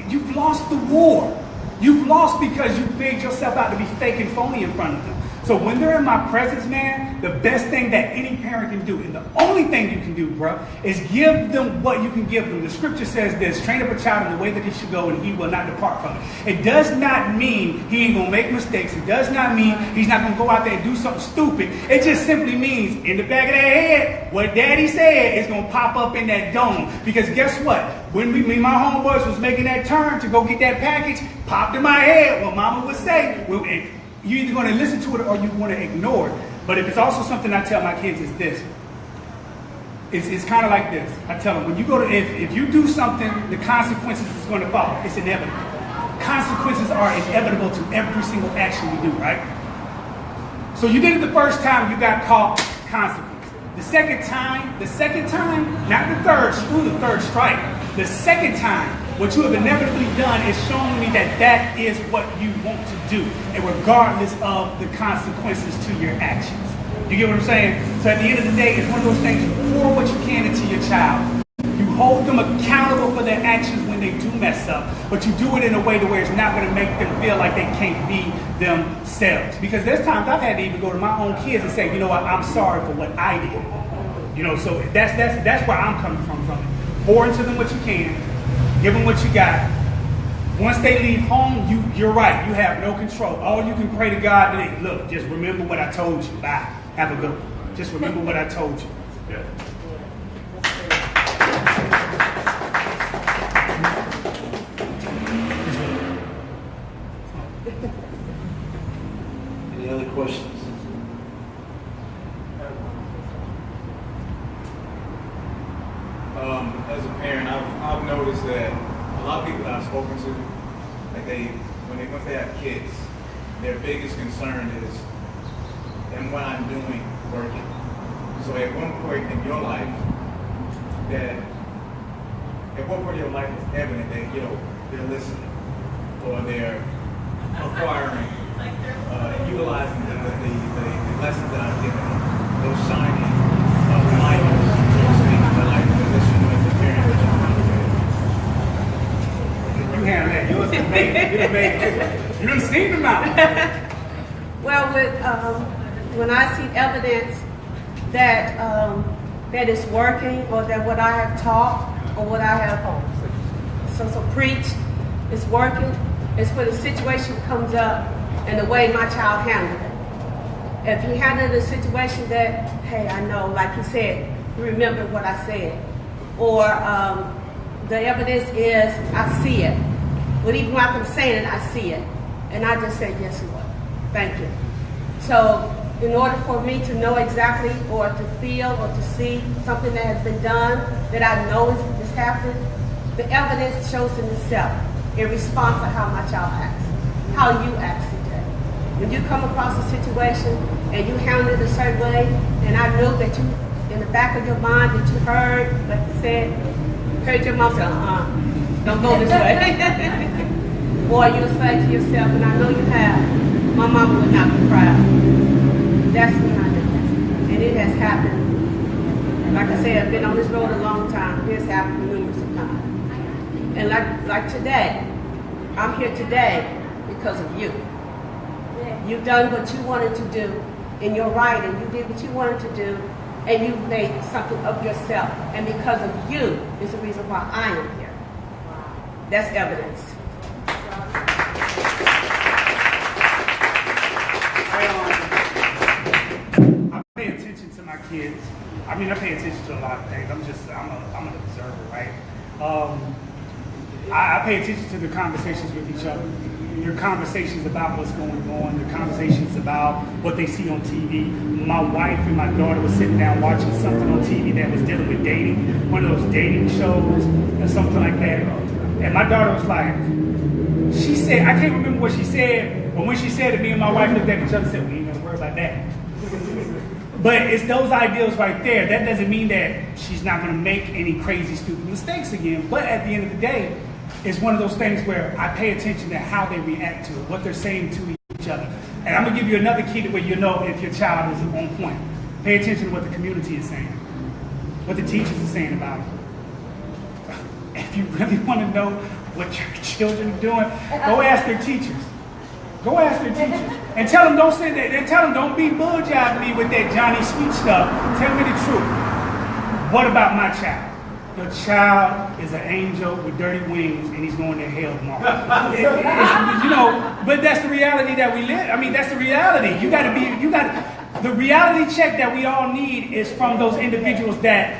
you've lost the war. You've lost because you made yourself out to be fake and phony in front of them. So when they're in my presence, man, the best thing that any parent can do, and the only thing you can do, bro, is give them what you can give them. The scripture says this: train up a child in the way that he should go, and he will not depart from it. It does not mean he ain't going to make mistakes. It does not mean he's not going to go out there and do something stupid. It just simply means in the back of their head, what daddy said is going to pop up in that dome. Because guess what? When me and my homeboys was making that turn to go get that package, popped in my head what mama would say. You're either going to listen to it or you want to ignore it. But if it's also something I tell my kids is this: It's kind of like this. I tell them, when you go to, if you do something, the consequences is going to follow. It's inevitable. Consequences are inevitable to every single action you do, right? So you did it the first time, you got caught, consequence. The second time, not the third, screw the third strike. The second time, what you have inevitably done is shown me that that is what you want to do, and regardless of the consequences to your actions. You get what I'm saying? So at the end of the day, it's one of those things, you pour what you can into your child. You hold them accountable for their actions when they do mess up, but you do it in a way to where it's not going to make them feel like they can't be themselves. Because there's times I've had to even go to my own kids and say, you know what, I'm sorry for what I did. You know, so that's where I'm coming from it. Pour into them what you can, give them what you got. Once they leave home, you're right, you have no control. All you can pray to God today, look, just remember what I told you. Bye. Have a good one. Just remember what I told you. Yeah. Any other questions? As a parent, I've noticed that a lot of people that I've spoken to, like once they have kids, their biggest concern is, and what I'm doing working. So at one point in your life, it's evident that they're listening, or they're acquiring, utilizing the lessons that I've given them, those shining reminders, so to speak, that like as a parent that you're trying to do. You handle that. Yours is amazing. You done seen them out. Well, when I see evidence that that is working, or that what I have taught, or what I have so preached is working, it's when a situation comes up and the way my child handled it. If he handled a situation that, hey, I know, like he said, remember what I said, or the evidence is I see it. But even while I'm saying it, I see it, and I just say, yes, Lord, thank you. So in order for me to know exactly, or to feel, or to see something that has been done that I know is happening, the evidence shows in itself in response to how my child acts, how you act today. When you come across a situation and you handle it a certain way, and I know that you, in the back of your mind, that you heard, like you said, heard your mom say, don't go this way. Or you'll say to yourself, and I know you have, my mama would not be proud. That's when I know. And it has happened. Like I said, I've been on this road a long time. It has happened numerous of times. And like today, I'm here today because of you. You've done what you wanted to do in your writing. You did what you wanted to do, and you made something of yourself. And because of you is the reason why I am here. That's evidence. I pay attention to my kids. I mean, I pay attention to a lot of things. I'm an observer, right? I pay attention to the conversations with each other. Your conversations about what's going on, the conversations about what they see on TV. My wife and my daughter were sitting down watching something on TV that was dealing with dating, one of those dating shows or something like that. And my daughter was like, she said, I can't remember what she said, but when she said it, me and my wife looked at each other and said, we ain't gonna worry about that. But it's those ideals right there. That doesn't mean that she's not gonna make any crazy, stupid mistakes again. But at the end of the day, it's one of those things where I pay attention to how they react to it, what they're saying to each other. And I'm gonna give you another key to where you know if your child is on point. Pay attention to what the community is saying, what the teachers are saying about it. If you really want to know what your children are doing, go ask their teachers. Go ask their teachers. And tell them, don't say that. And tell them, don't be bull-jiving me with that Johnny Sweet stuff. Tell me the truth. What about my child? Your child is an angel with dirty wings, and he's going to hell tomorrow. You know, but that's the reality that we live. I mean, that's the reality. The reality check that we all need is from those individuals that,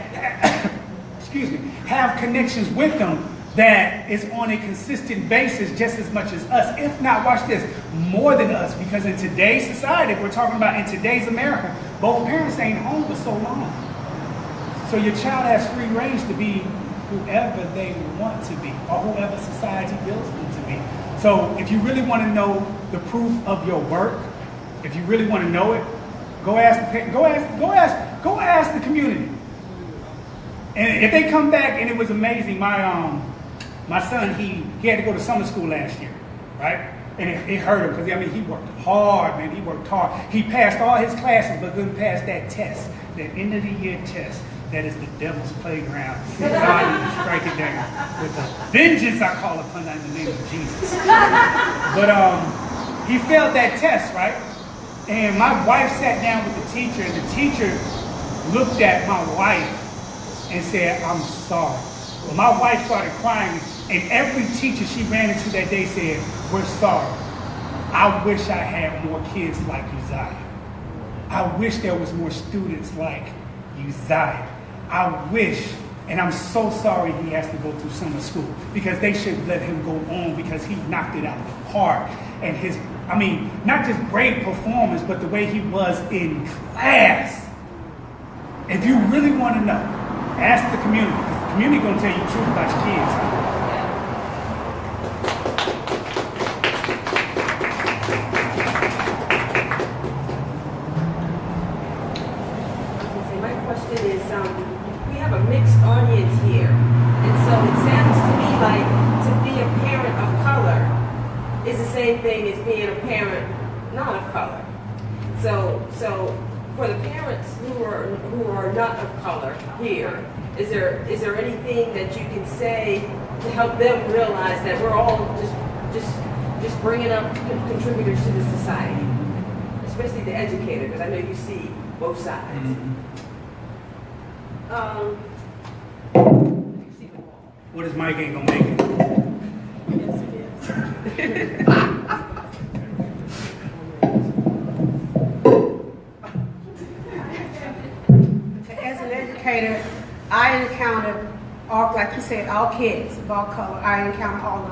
excuse me, have connections with them that is on a consistent basis just as much as us. If not, watch this, more than us. Because in today's society, if we're talking about in today's America, both parents ain't home for so long. So your child has free range to be whoever they want to be, or whoever society builds them to be. So if you really want to know the proof of your work, if you really want to know it, go ask the community. And if they come back and it was amazing, my son, he had to go to summer school last year, right? And it hurt him because, I mean, he worked hard, man. He worked hard. He passed all his classes, but couldn't pass that test, that end of the year test. That is the devil's playground. God will strike it down with a vengeance, I call upon that in the name of Jesus. But he failed that test, right? And my wife sat down with the teacher, and the teacher looked at my wife and said, "I'm sorry." Well, my wife started crying, and every teacher she ran into that day said, "We're sorry. I wish I had more kids like Uzziah. I wish there was more students like Uzziah. I wish, and I'm so sorry he has to go through summer school, because they should let him go on because he knocked it out of the park. And his, I mean, not just great performance, but the way he was in class." If you really want to know, ask the community, because the community going to tell you the truth about your kids. My question is, we have a mixed audience here, and so it sounds to me like to be a parent of color is the same thing as being a parent not of color. So for the parents who are not of color here, is there anything that you can say to help them realize that we're all just bringing up contributors to the society, especially the educator, because I know you see both sides. Mm-hmm. What is Mike ain't gonna make it? Yes, it is. As an educator, I encountered all, like you said, all kids of all color. I encountered all of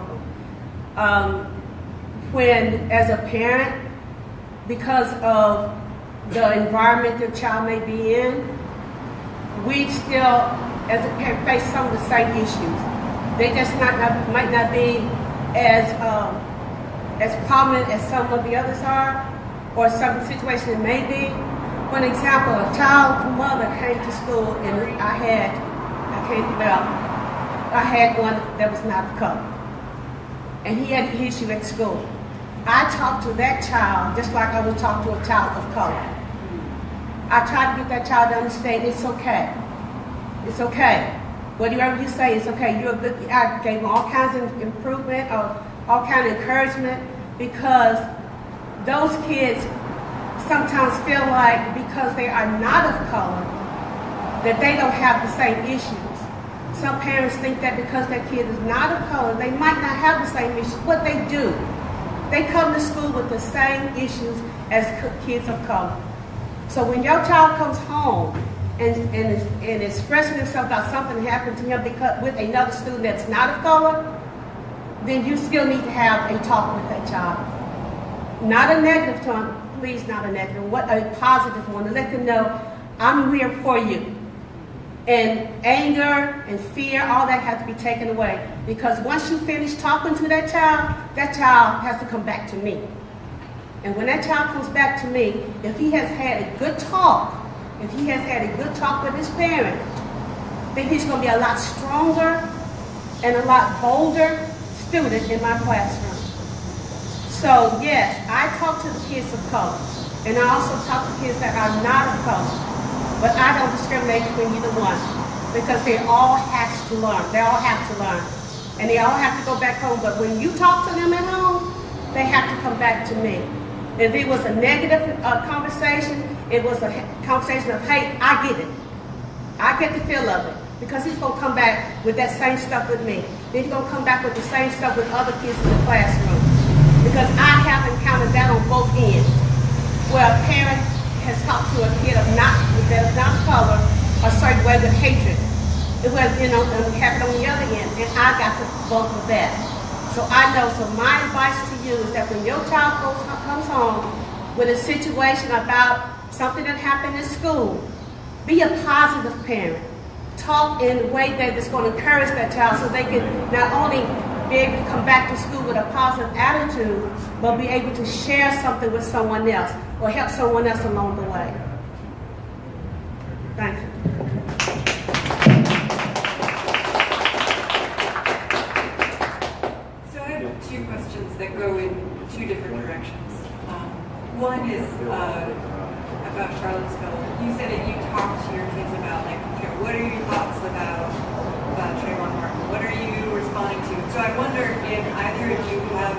them. When, as a parent, because of the environment the child may be in, we still, as a parent, face some of the same issues. They just might not be as prominent as some of the others are, or some situation it may be. For an example, a child's mother came to school, and I had one that was not of color, and he had an issue at school. I talked to that child just like I would talk to a child of color. I tried to get that child to understand it's okay. It's okay. Whatever you say, it's okay. You're a good. I gave him all kinds of improvement, or all kinds of encouragement, because those kids sometimes feel like because they are not of color, that they don't have the same issues. Some parents think that because their kid is not of color, they might not have the same issues. What they do, they come to school with the same issues as kids of color. So when your child comes home and expressing himself about something that happened to him because with another student that's not of color, then you still need to have a talk with that child. Not a negative tone, please, not a negative, what a positive one, to let them know, I'm here for you. And anger and fear, all that has to be taken away. Because once you finish talking to that child has to come back to me. And when that child comes back to me, if he has had a good talk, with his parent, then he's going to be a lot stronger and a lot bolder student in my classroom. So yes, I talk to the kids of color, and I also talk to kids that are not of color, but I don't discriminate between either one, because they all have to learn. They all have to learn, and they all have to go back home. But when you talk to them at home, they have to come back to me. If it was a negative conversation, it was a conversation of, hey, I get it. I get the feel of it. Because he's going to come back with that same stuff with me. Then he's going to come back with the same stuff with other kids in the classroom. Because I have encountered that on both ends. Where a parent has talked to a kid that is not color a certain way with hatred. It was, it happened on the other end. And I got the both of that. So I know, so my advice to you is that when your child comes home with a situation about something that happened in school, be a positive parent. talk in a way that is going to encourage that child so they can not only be able to come back to school with a positive attitude, but be able to share something with someone else or help someone else along the way. Thank you. So I have two questions that go in two different directions. One is about Charlottesville. You said that you talked to your kids about, like, you know, what are your thoughts about Trayvon Martin? What are you responding to? So I wonder if either of you have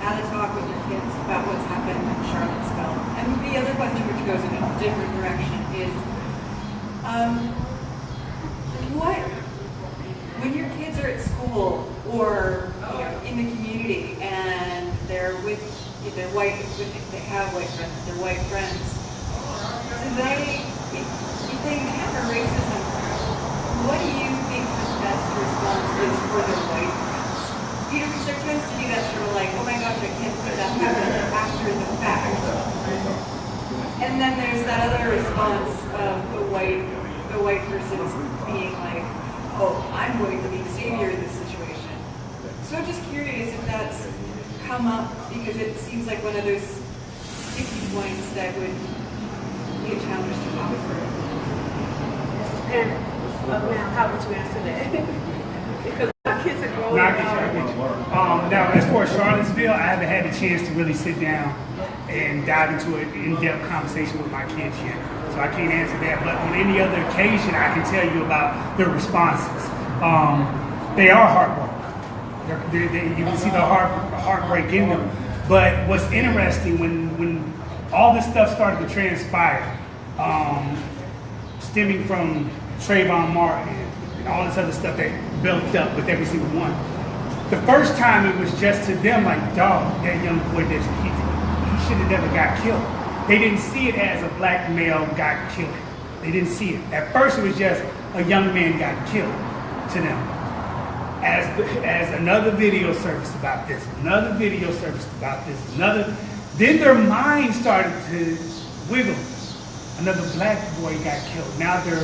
had a talk with your kids about what's happened in Charlottesville. And the other question, which goes in a different direction, is when your kids are at school or in the community and they're with their white, if they have white friends, their white friends, do they, if they encounter racism, what do you think the best response is for their white friends? Because there tends to be that sort of like, oh my gosh, I can't believe that happened after the fact. And then there's that other response of the white person being like, oh, I'm going to be the savior in this situation. So I'm just curious if that's come up, because it seems like one of those sticky points that would be a challenge to talk through. And now, how would you answer that? Because my kids are growing up. Now, as far as Charlottesville, I haven't had the chance to really sit down and dive into an in-depth conversation with my kids yet. So I can't answer that. But on any other occasion, I can tell you about their responses. They are heartbroken. You can see the heartbreak in them. But what's interesting, when all this stuff started to transpire, stemming from Trayvon Martin and all this other stuff that built up with every single one, the first time it was just to them like, dog, that young boy, he should have never got killed. They didn't see it as a black male got killed. They didn't see it. At first it was just a young man got killed to them. As another video surfaced about this, another video surfaced about this, then their mind started to wiggle. Another black boy got killed. Now their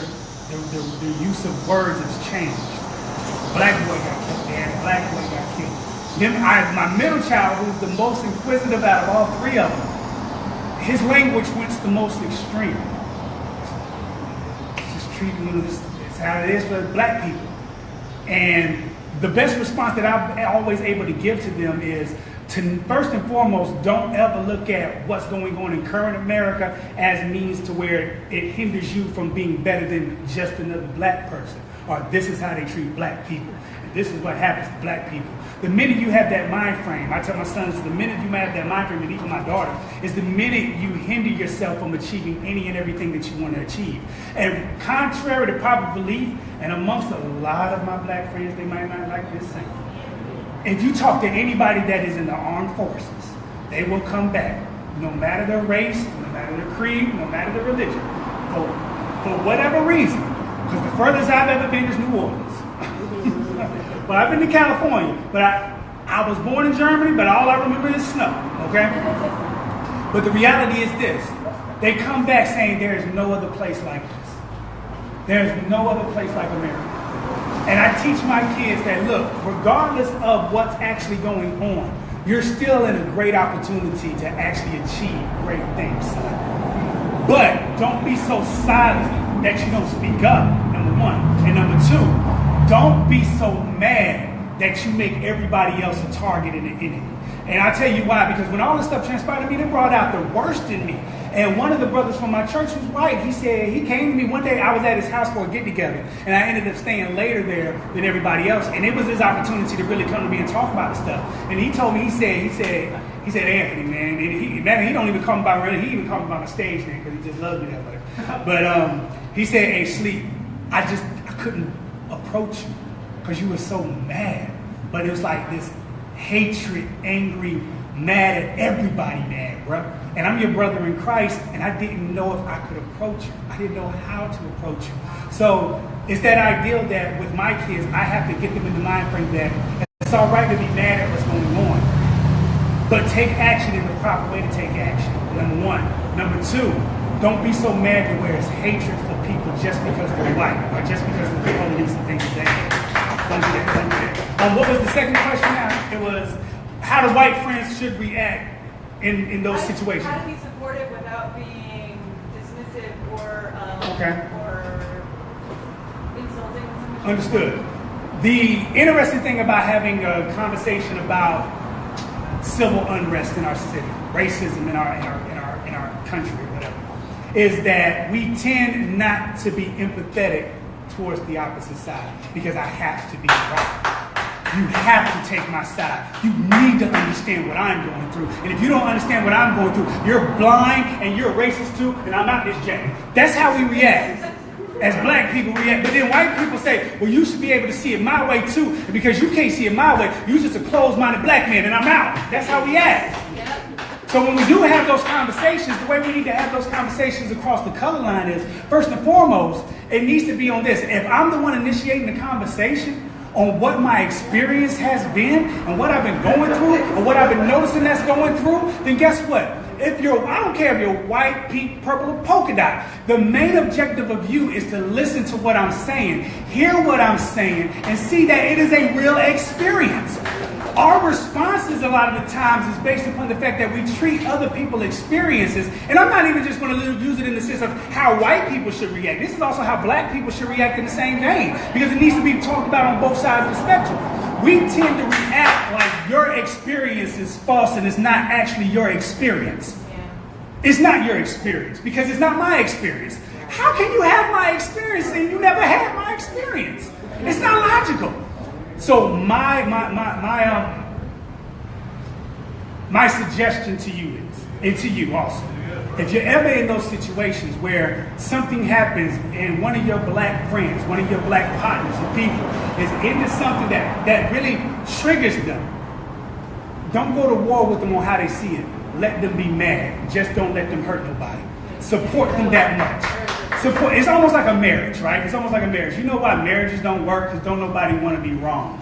use of words has changed. Black boy got killed. Black boy got killed. Then my middle child, who's the most inquisitive out of all three of them, his language went to the most extreme. It's just treating this is how it is for black people. And the best response that I'm always able to give to them is to, first and foremost, don't ever look at what's going on in current America as means to where it hinders you from being better than just another black person. Or this is how they treat black people. And this is what happens to black people. The minute you have that mind frame, I tell my sons, the minute you have that mind frame, and even my daughter, is the minute you hinder yourself from achieving any and everything that you want to achieve. And contrary to popular belief, and amongst a lot of my black friends, they might not like this saying, if you talk to anybody that is in the armed forces, they will come back, no matter their race, no matter their creed, no matter their religion, for whatever reason. Because the furthest I've ever been is New Orleans. Well, I've been to California, but I was born in Germany, but all I remember is snow, okay? But the reality is this. They come back saying there is no other place like this. There is no other place like America. And I teach my kids that, look, regardless of what's actually going on, you're still in a great opportunity to actually achieve great things, son. But don't be so silent that you don't speak up, number one. And number two, don't be so mad that you make everybody else a target and an enemy. And I'll tell you why, because when all this stuff transpired to me, they brought out the worst in me. And one of the brothers from my church was white. He said, he came to me one day, I was at his house for a get-together, and I ended up staying later there than everybody else. And it was his opportunity to really come to me and talk about the stuff. And he told me, he said, Anthony, man, and he don't even call me by really, he even called me by my stage name because he just loves me that way. But he said, hey, Sleep, I couldn't approach you because you were so mad. But it was like this hatred, angry, mad at everybody mad, bro. And I'm your brother in Christ, and I didn't know if I could approach you. I didn't know how to approach you. So it's that ideal that with my kids, I have to get them in the mind frame that it's all right to be mad at what's going on, but take action in the proper way to take action, number one. Number two, don't be so mad to where it's hatred for people just because they're white or just because of the police and things like that. Don't do that, don't do that. What was the second question now? It was how the white friends should react in those situations. How to be supportive without being dismissive or insulting somebody. Understood. The interesting thing about having a conversation about civil unrest in our city, racism in our country, or whatever, is that we tend not to be empathetic towards the opposite side because I have to be right. You have to take my side. You need to understand what I'm going through. And if you don't understand what I'm going through, you're blind and you're racist too, and I'm not this Jack. That's how we react. As black people react. But then white people say, well, you should be able to see it my way too. And because you can't see it my way, you're just a closed-minded black man and I'm out. That's how we act. So when we do have those conversations, the way we need to have those conversations across the color line is, first and foremost, it needs to be on this. If I'm the one initiating the conversation on what my experience has been and what I've been going through or what I've been noticing that's going through, then guess what? If you're, I don't care if you're white, pink, purple, or polka dot. The main objective of you is to listen to what I'm saying, hear what I'm saying, and see that it is a real experience. Our responses a lot of the times is based upon the fact that we treat other people's experiences, and I'm not even just going to use it in the sense of how white people should react. This is also how black people should react in the same vein, because it needs to be talked about on both sides of the spectrum. We tend to react like your experience is false and it's not actually your experience. It's not your experience because it's not my experience. How can you have my experience and you never had my experience? It's not logical. So my suggestion to you is, and to you also, if you're ever in those situations where something happens and one of your black friends, one of your black partners or people is into something that really triggers them, don't go to war with them on how they see it. Let them be mad. Just don't let them hurt nobody. Support them that much. Support. It's almost like a marriage, right? It's almost like a marriage. You know why marriages don't work? Because don't nobody want to be wrong.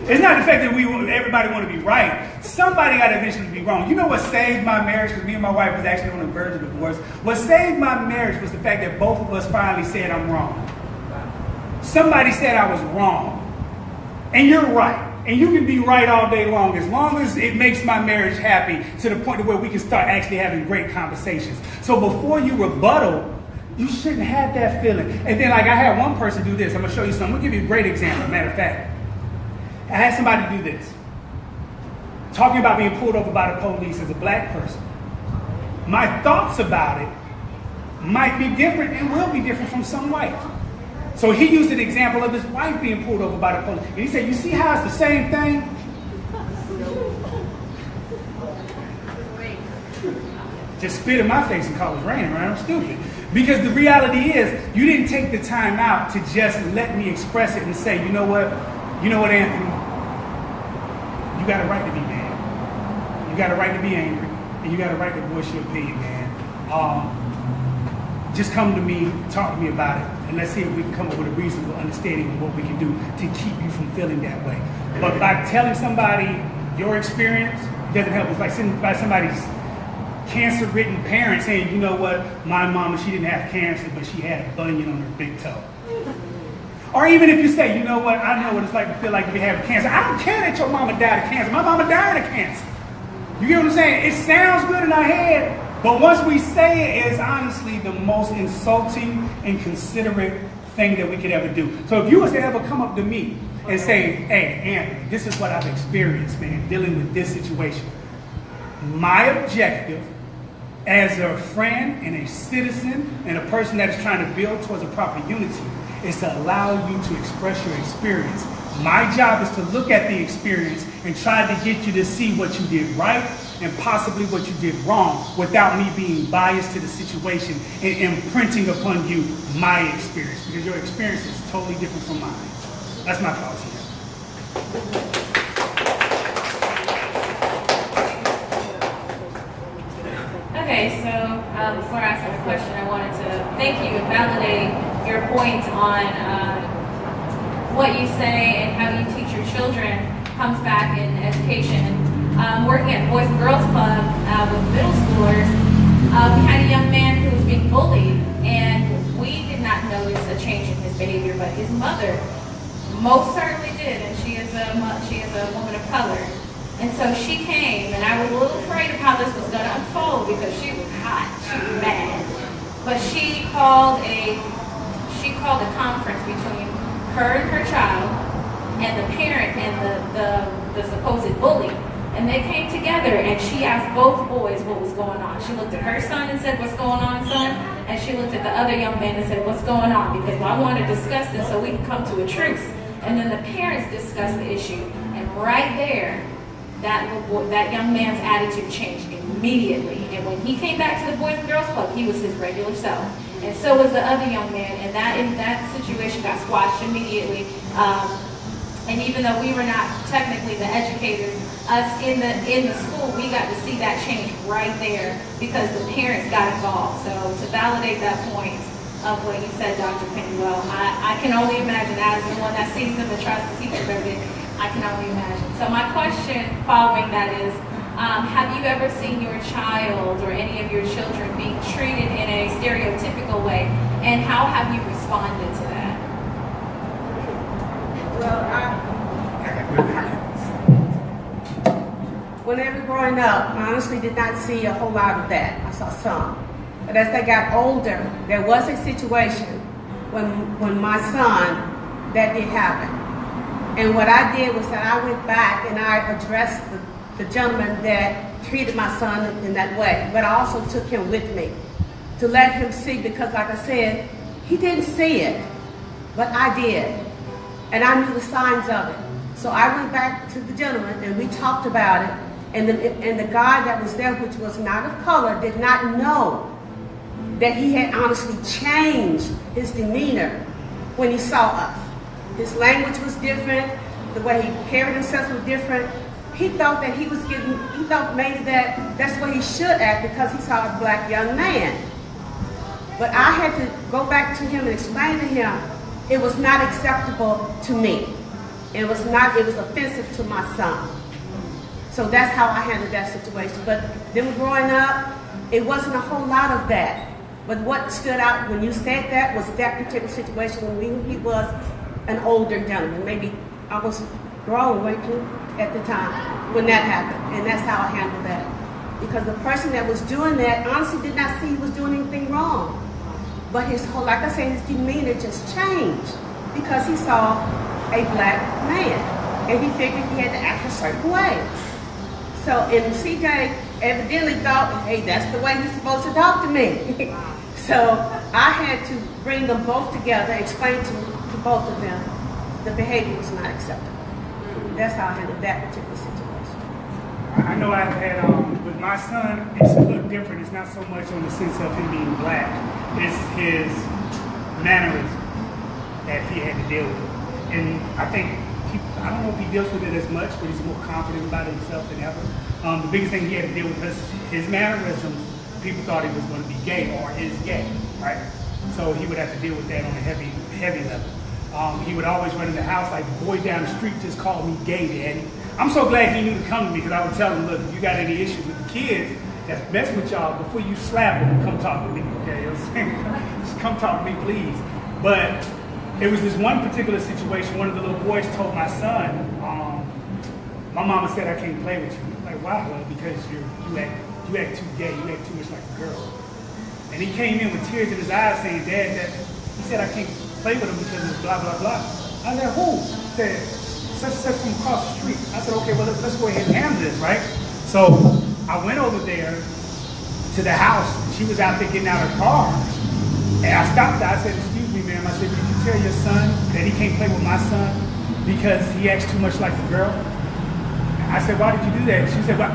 It's not the fact that everybody want to be right. Somebody got to eventually be wrong. You know what saved my marriage? Because me and my wife was actually on the verge of divorce. What saved my marriage was the fact that both of us finally said I'm wrong. Somebody said I was wrong. And you're right. And you can be right all day long as it makes my marriage happy to the point where we can start actually having great conversations. So before you rebuttal, you shouldn't have that feeling. And then like I had one person do this. I'm going to show you something. I'm going to give you a great example. Matter of fact, I had somebody do this. Talking about being pulled over by the police as a black person. My thoughts about it might be different and will be different from some whites. So he used an example of his wife being pulled over by the police. And he said, you see how it's the same thing? Just spit in my face and call it raining, right? I'm stupid. Because the reality is, you didn't take the time out to just let me express it and say, you know what, Anthony? You got a right to be mad. You got a right to be angry. And you got a right to voice your opinion, man. Just come to me, talk to me about it, and let's see if we can come up with a reasonable understanding of what we can do to keep you from feeling that way. But by telling somebody your experience, it doesn't help. It's like sitting by somebody's cancer-ridden parent saying, you know what, my mama, she didn't have cancer, but she had a bunion on her big toe. Or even if you say, you know what, I know what it's like to feel like to be having cancer. I don't care that your mama died of cancer. My mama died of cancer. You get what I'm saying? It sounds good in our head, but once we say it, it's honestly the most insulting, inconsiderate thing that we could ever do. So if you was to ever come up to me and say, hey, Anthony, this is what I've experienced, man, dealing with this situation. My objective as a friend and a citizen and a person that is trying to build towards a proper unity is to allow you to express your experience. My job is to look at the experience and try to get you to see what you did right and possibly what you did wrong without me being biased to the situation and imprinting upon you my experience, because your experience is totally different from mine. That's my thoughts here. Okay, so before I ask the question, I wanted to thank you and validate your point on what you say and how you teach your children comes back in education. Working at Boys and Girls Club with middle schoolers, we had a young man who was being bullied, and we did not notice a change in his behavior, but his mother most certainly did, and she is a woman of color. And so she came, and I was a little afraid of how this was going to unfold because she was hot, she was mad. But she called a conference between her and her child and the parent and the supposed bully. And they came together, and she asked both boys what was going on. She looked at her son and said, "What's going on, son?" And she looked at the other young man and said, "What's going on? Because I want to discuss this so we can come to a truce." And then the parents discussed the issue. And right there, that young man's attitude changed immediately. And when he came back to the Boys and Girls Club, he was his regular self. And so was the other young man. And that situation got squashed immediately. And even though we were not technically the educators, us in the school, we got to see that change right there because the parents got involved. So to validate that point of what you said, Dr. Pennywell, I can only imagine, as the one that sees them and tries to teach them everything, I can only imagine. So my question following that is, have you ever seen your child or any of your children being treated in a stereotypical way, and how have you responded to that? Well, whenever growing up, I honestly did not see a whole lot of that. I saw some. But as they got older, there was a situation when my son, that did happen. And what I did was that I went back and I addressed the gentleman that treated my son in that way. But I also took him with me to let him see, because like I said, he didn't see it, but I did. And I knew the signs of it. So I went back to the gentleman and we talked about it. And the guy that was there, which was not of color, did not know that he had honestly changed his demeanor when he saw us. His language was different. The way he carried himself was different. He thought that he thought maybe that's the way he should act because he saw a black young man. But I had to go back to him and explain to him it was not acceptable to me. It was offensive to my son. So that's how I handled that situation. But then growing up, it wasn't a whole lot of that. But what stood out when you said that was that particular situation when he was an older gentleman. Maybe I was grown, weren't you, at the time when that happened. And that's how I handled that. Because the person that was doing that honestly did not see he was doing anything wrong. But his whole, like I said, his demeanor just changed because he saw a black man. And he figured he had to act a certain way. So, and CJ evidently thought, hey, that's the way he's supposed to talk to me. So I had to bring them both together, explain to both of them the behavior was not acceptable. That's how I handled that particular situation. I know I've had, with my son, it's a little different. It's not so much on the sense of him being black. It's his mannerism that he had to deal with. And I think, I don't know if he deals with it as much, but he's more confident about himself than ever. The biggest thing he had to deal with was his mannerisms. People thought he was going to be gay or is gay, right? So he would have to deal with that on a heavy level. He would always run in the house like, the boy down the street just called me gay, Daddy. I'm so glad he knew to come to me because I would tell him, look, if you got any issues with the kids that mess with y'all, before you slap them, come talk to me, okay? You know what I'm saying? Just come talk to me, please. But it was this one particular situation, one of the little boys told my son, my mama said I can't play with you. I'm like, why? Well, because you act too gay, you act too much like a girl. And he came in with tears in his eyes saying, Dad, he said I can't play with him because it's blah, blah, blah. I said, who? He said, such from across the street. I said, okay, well, let's go ahead and handle this, right? So I went over there to the house. She was out there getting out of her car. And I stopped her. I said, excuse me, ma'am. I said, did you tell your son that he can't play with my son because he acts too much like a girl? I said, why did you do that? She said, well,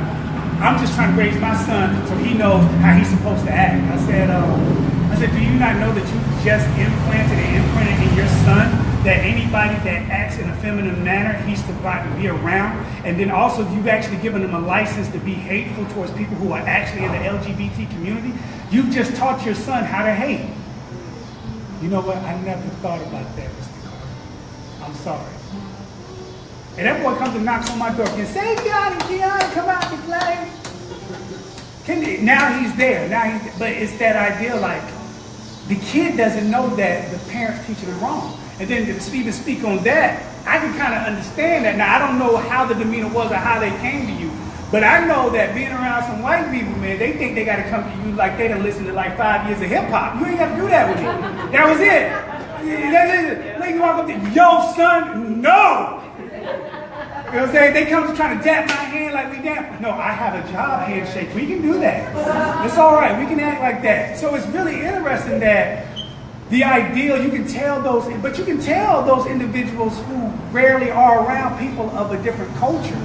I'm just trying to raise my son so he knows how he's supposed to act. I said, do you not know that you just implanted and imprinted in your son that anybody that acts in a feminine manner, he's to be around? And then also you've actually given him a license to be hateful towards people who are actually in the LGBT community. You've just taught your son how to hate. You know what? I never thought about that, Mr. Carter. I'm sorry. And that boy comes and knocks on my door. Can say, Keanu, come out and play. Now he's there. But it's that idea like, the kid doesn't know that the parents teaching them wrong. And then to even speak on that, I can kind of understand that. Now, I don't know how the demeanor was or how they came to you, but I know that being around some white people, man, they think they got to come to you like they done listened to like 5 years of hip hop. You ain't got to do that with me. That was it. Lady walk up to, yo, son, no. You know what I'm saying? They come to trying to dap my hand like we dap. No, I have a job handshake. We can do that. It's all right. We can act like that. So it's really interesting that the ideal, you can tell those individuals who rarely are around people of a different culture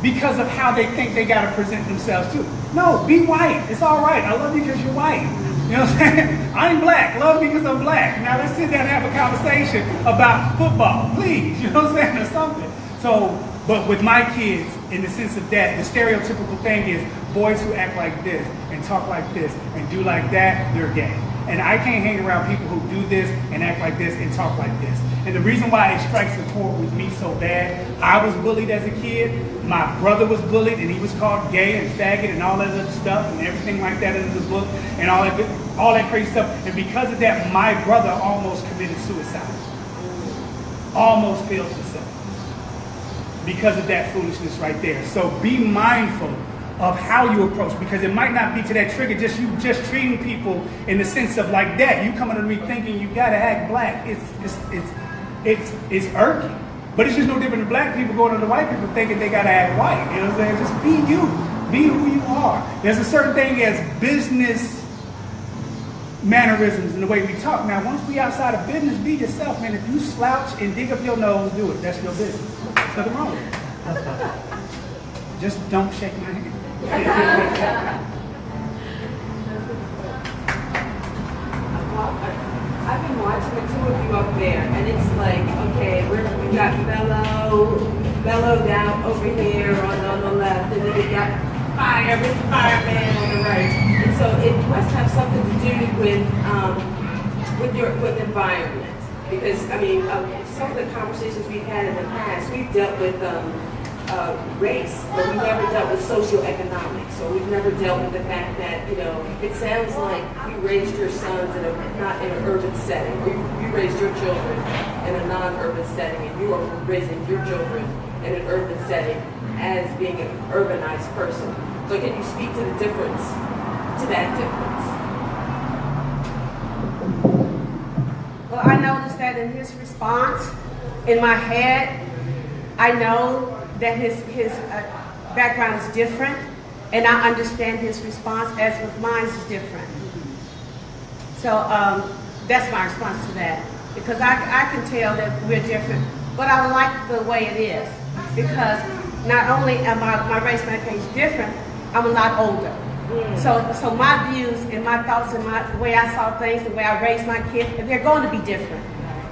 because of how they think they got to present themselves too. No, be white. It's all right. I love you because you're white. You know what I'm saying? I'm black. Love me because I'm black. Now let's sit down and have a conversation about football, please. You know what I'm saying? Or something. So, but with my kids, in the sense of that, the stereotypical thing is boys who act like this and talk like this and do like that, they're gay. And I can't hang around people who do this and act like this and talk like this. And the reason why it strikes a chord with me so bad, I was bullied as a kid. My brother was bullied and he was called gay and faggot and all that other stuff and everything like that in the book and all that crazy stuff. And because of that, my brother almost committed suicide. Almost killed himself. Because of that foolishness right there. So be mindful of how you approach, because it might not be to that trigger, just you just treating people in the sense of like that. You coming to me thinking you gotta act black. It's irking. But it's just no different than black people going to the white people thinking they gotta act white. You know what I'm saying? Just be you. Be who you are. There's a certain thing as business mannerisms in the way we talk. Now, once we outside of business, be yourself, man. If you slouch and dig up your nose, do it. That's your business. There's nothing wrong with it. Just don't shake my hand. I've been watching the two of you up there, and it's like, okay, we got Bello down over here on the left, and then we got Mr. Fireman on the right. And so it must have something to do with environment, because I mean, some of the conversations we've had in the past, we've dealt with race, but we've never dealt with socioeconomics. So we've never dealt with the fact that, you know, it sounds like you raised your sons not in an urban setting, or you raised your children in a non-urban setting, and you are raising your children in an urban setting as being an urbanized person. So can you speak to the difference, to that difference? Well, I noticed that in his response, in my head, I know that his background is different, and I understand his response as with mine is different. So that's my response to that, because I can tell that we're different, but I like the way it is, because not only am my race, my age different, I'm a lot older. So my views and my thoughts and the way I saw things, the way I raised my kids, they're going to be different.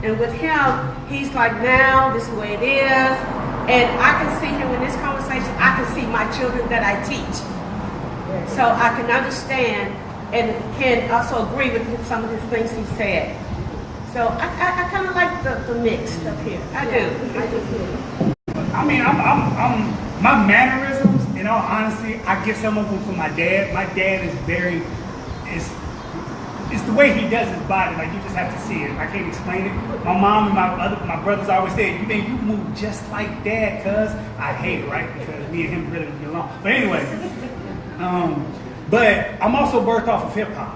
And with him, he's like, now, this is the way it is. And I can see him in this conversation, I can see my children that I teach. So I can understand and can also agree with some of the things he said. So I kind of like the mix up here. I do. I mean, my mannerisms, in all honesty, I get some of them from my dad. My dad is it's the way he does his body, like you just have to see it. I can't explain it. My mom and my brothers always say, you think you move just like dad, cuz I hate it, right? Because me and him really get along. But anyway, but I'm also birthed off of hip hop.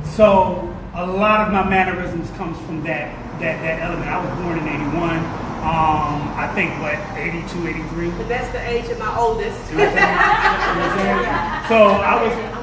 So a lot of my mannerisms comes from that element. I was born in 81. I think 82, 83. But that's the age of my oldest. You know what I'm saying?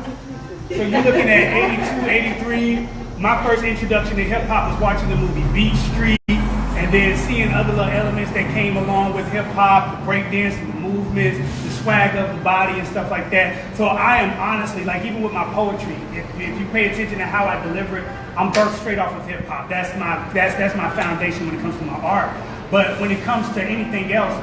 So you're looking at 82, 83. My first introduction to hip hop was watching the movie Beat Street, and then seeing other little elements that came along with hip hop, the breakdance, the movements, the swag of the body and stuff like that. So I am honestly, like even with my poetry, if you pay attention to how I deliver it, I'm birthed straight off of hip hop. That's my foundation when it comes to my art. But when it comes to anything else,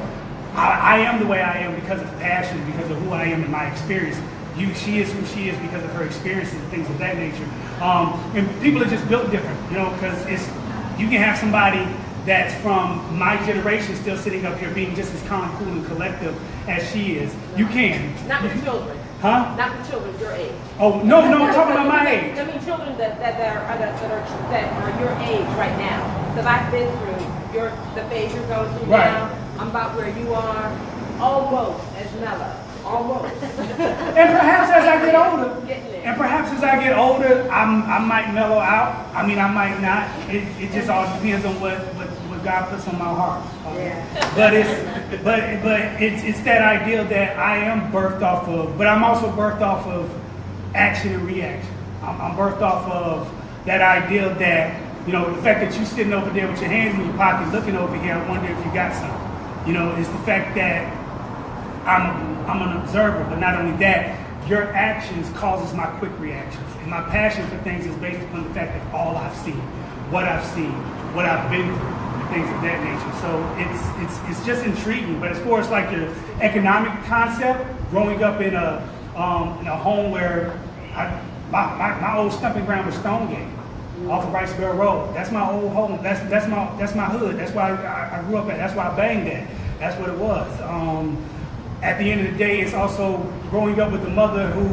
I am the way I am because of passion, because of who I am and my experience. She is who she is because of her experiences and things of that nature. And people are just built different, you know, because you can have somebody that's from my generation still sitting up here being just as calm, cool, and collective as she is. You can. Not with children. Huh? Not the children your age. Oh, no, I'm talking about my age. I mean children that are your age right now. Because I've been through the phase you're going through Right. now. I'm about where you are, almost as mellow. Almost. And perhaps as I get older, I might mellow out. I mean, I might not. It just all depends on what God puts on my heart. Yeah. But it's that idea that I am birthed off of, but I'm also birthed off of action and reaction. I'm birthed off of that idea that, you know, the fact that you're sitting over there with your hands in your pocket looking over here, I wonder if you got something. You know, it's the fact that I'm an observer, but not only that, your actions causes my quick reactions. And my passion for things is based upon the fact that all I've seen, what I've been through, and things of that nature. So it's just intriguing. But as far as like the economic concept, growing up in a home where my old stumping ground was Stonegate, off of Riceboro Road. That's my old home. That's my hood. That's why I grew up at. That's why I banged at. That's what it was. At the end of the day, it's also growing up with a mother who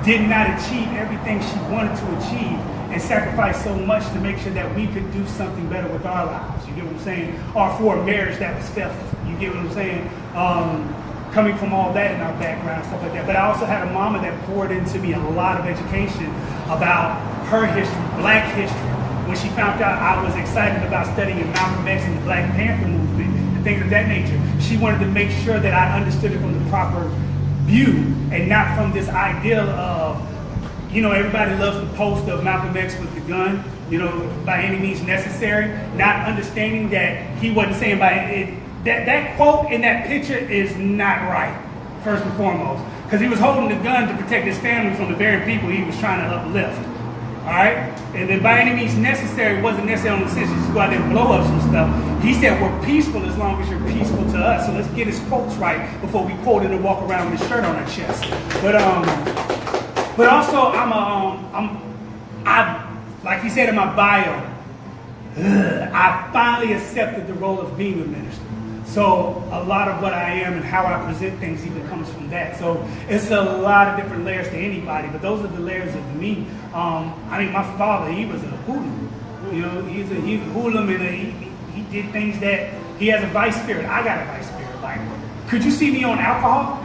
did not achieve everything she wanted to achieve and sacrificed so much to make sure that we could do something better with our lives. You get what I'm saying? Or for a marriage that was faithful. You get what I'm saying? Coming from all that in our background, stuff like that. But I also had a mama that poured into me a lot of education about her history, black history. When she found out I was excited about studying Malcolm X and the Black Panther movement, things of that nature. She wanted to make sure that I understood it from the proper view and not from this ideal of, you know, everybody loves the post of Malcolm X with the gun, you know, by any means necessary, not understanding that he wasn't saying by it. That quote in that picture is not right, first and foremost, because he was holding the gun to protect his family from the very people he was trying to uplift. All right? And then by any means necessary wasn't necessarily on the sense just go out there and blow up some stuff. He said we're peaceful as long as you're peaceful to us. So let's get his quotes right before we quote it and walk around with his shirt on our chest. But also I like he said in my bio, I finally accepted the role of being a minister. So a lot of what I am and how I present things even comes from that. So it's a lot of different layers to anybody, but those are the layers of me. I mean, my father, he was a hoodlum. You know, he's a hoodlum, and he did things that he has a vice spirit. I got a vice spirit. Like, could you see me on alcohol?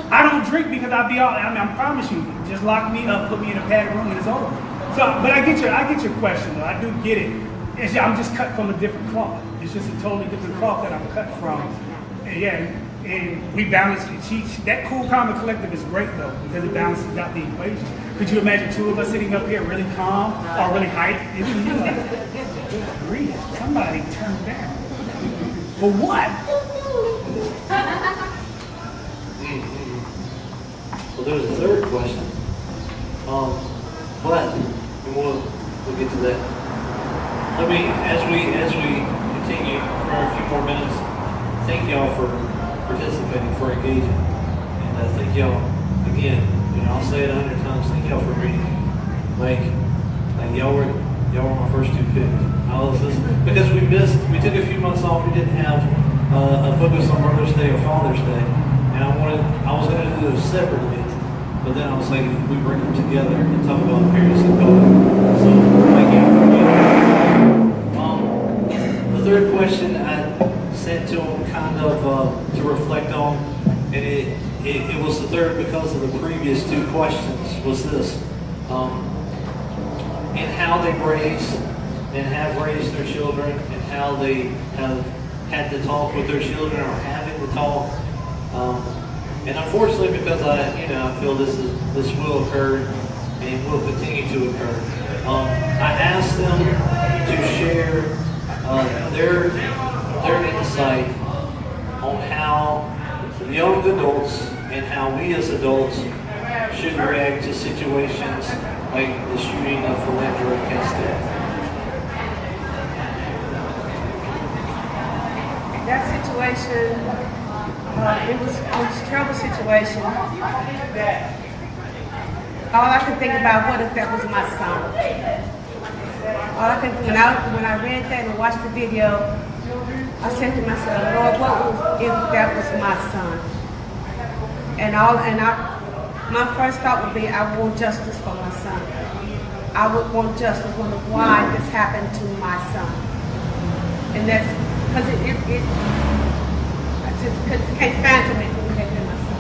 I don't drink because I'll be all. I mean, I promise you, just lock me up, put me in a padded room, and it's over. So, but I get your question though. I do get it. I'm just cut from a different cloth. It's just a totally different cloth that I'm cut from. And yeah, and we balance it. That Cool, Calm, and Collective is great though, because it balances out the equation. Could you imagine two of us sitting up here really calm or really hyped? It's like, good grief, somebody turned down. For what? Well, there's a third question. But we'll get to that. Let me, as we continue for a few more minutes, thank y'all for participating, for engaging, and thank y'all again. You know, I'll say it 100 times. Thank y'all for reading. Like y'all were my first two picks. Because we took a few months off. We didn't have a focus on Mother's Day or Father's Day, and I was going to do those separately. But then I was like, we bring them together and talk about the parents of God. So, thank you. The third question I sent to him kind of to reflect on, and it was the third because of the previous two questions, was this. And how they raised and have raised their children, and how they have had to talk with their children or having to talk. And unfortunately, because I feel this will occur and will continue to occur, I asked them to share their insight on how young adults and how we as adults should react to situations like the shooting of Philandro Castell. That situation. It was a terrible situation. All I could think about, what if that was my son? All I could, when I read that and watched the video, I said to myself, Lord, what if that was my son? My first thought would be, I want justice for my son. I would want justice on why this happened to my son. And that's because I just can't fathom it when it happened to my son.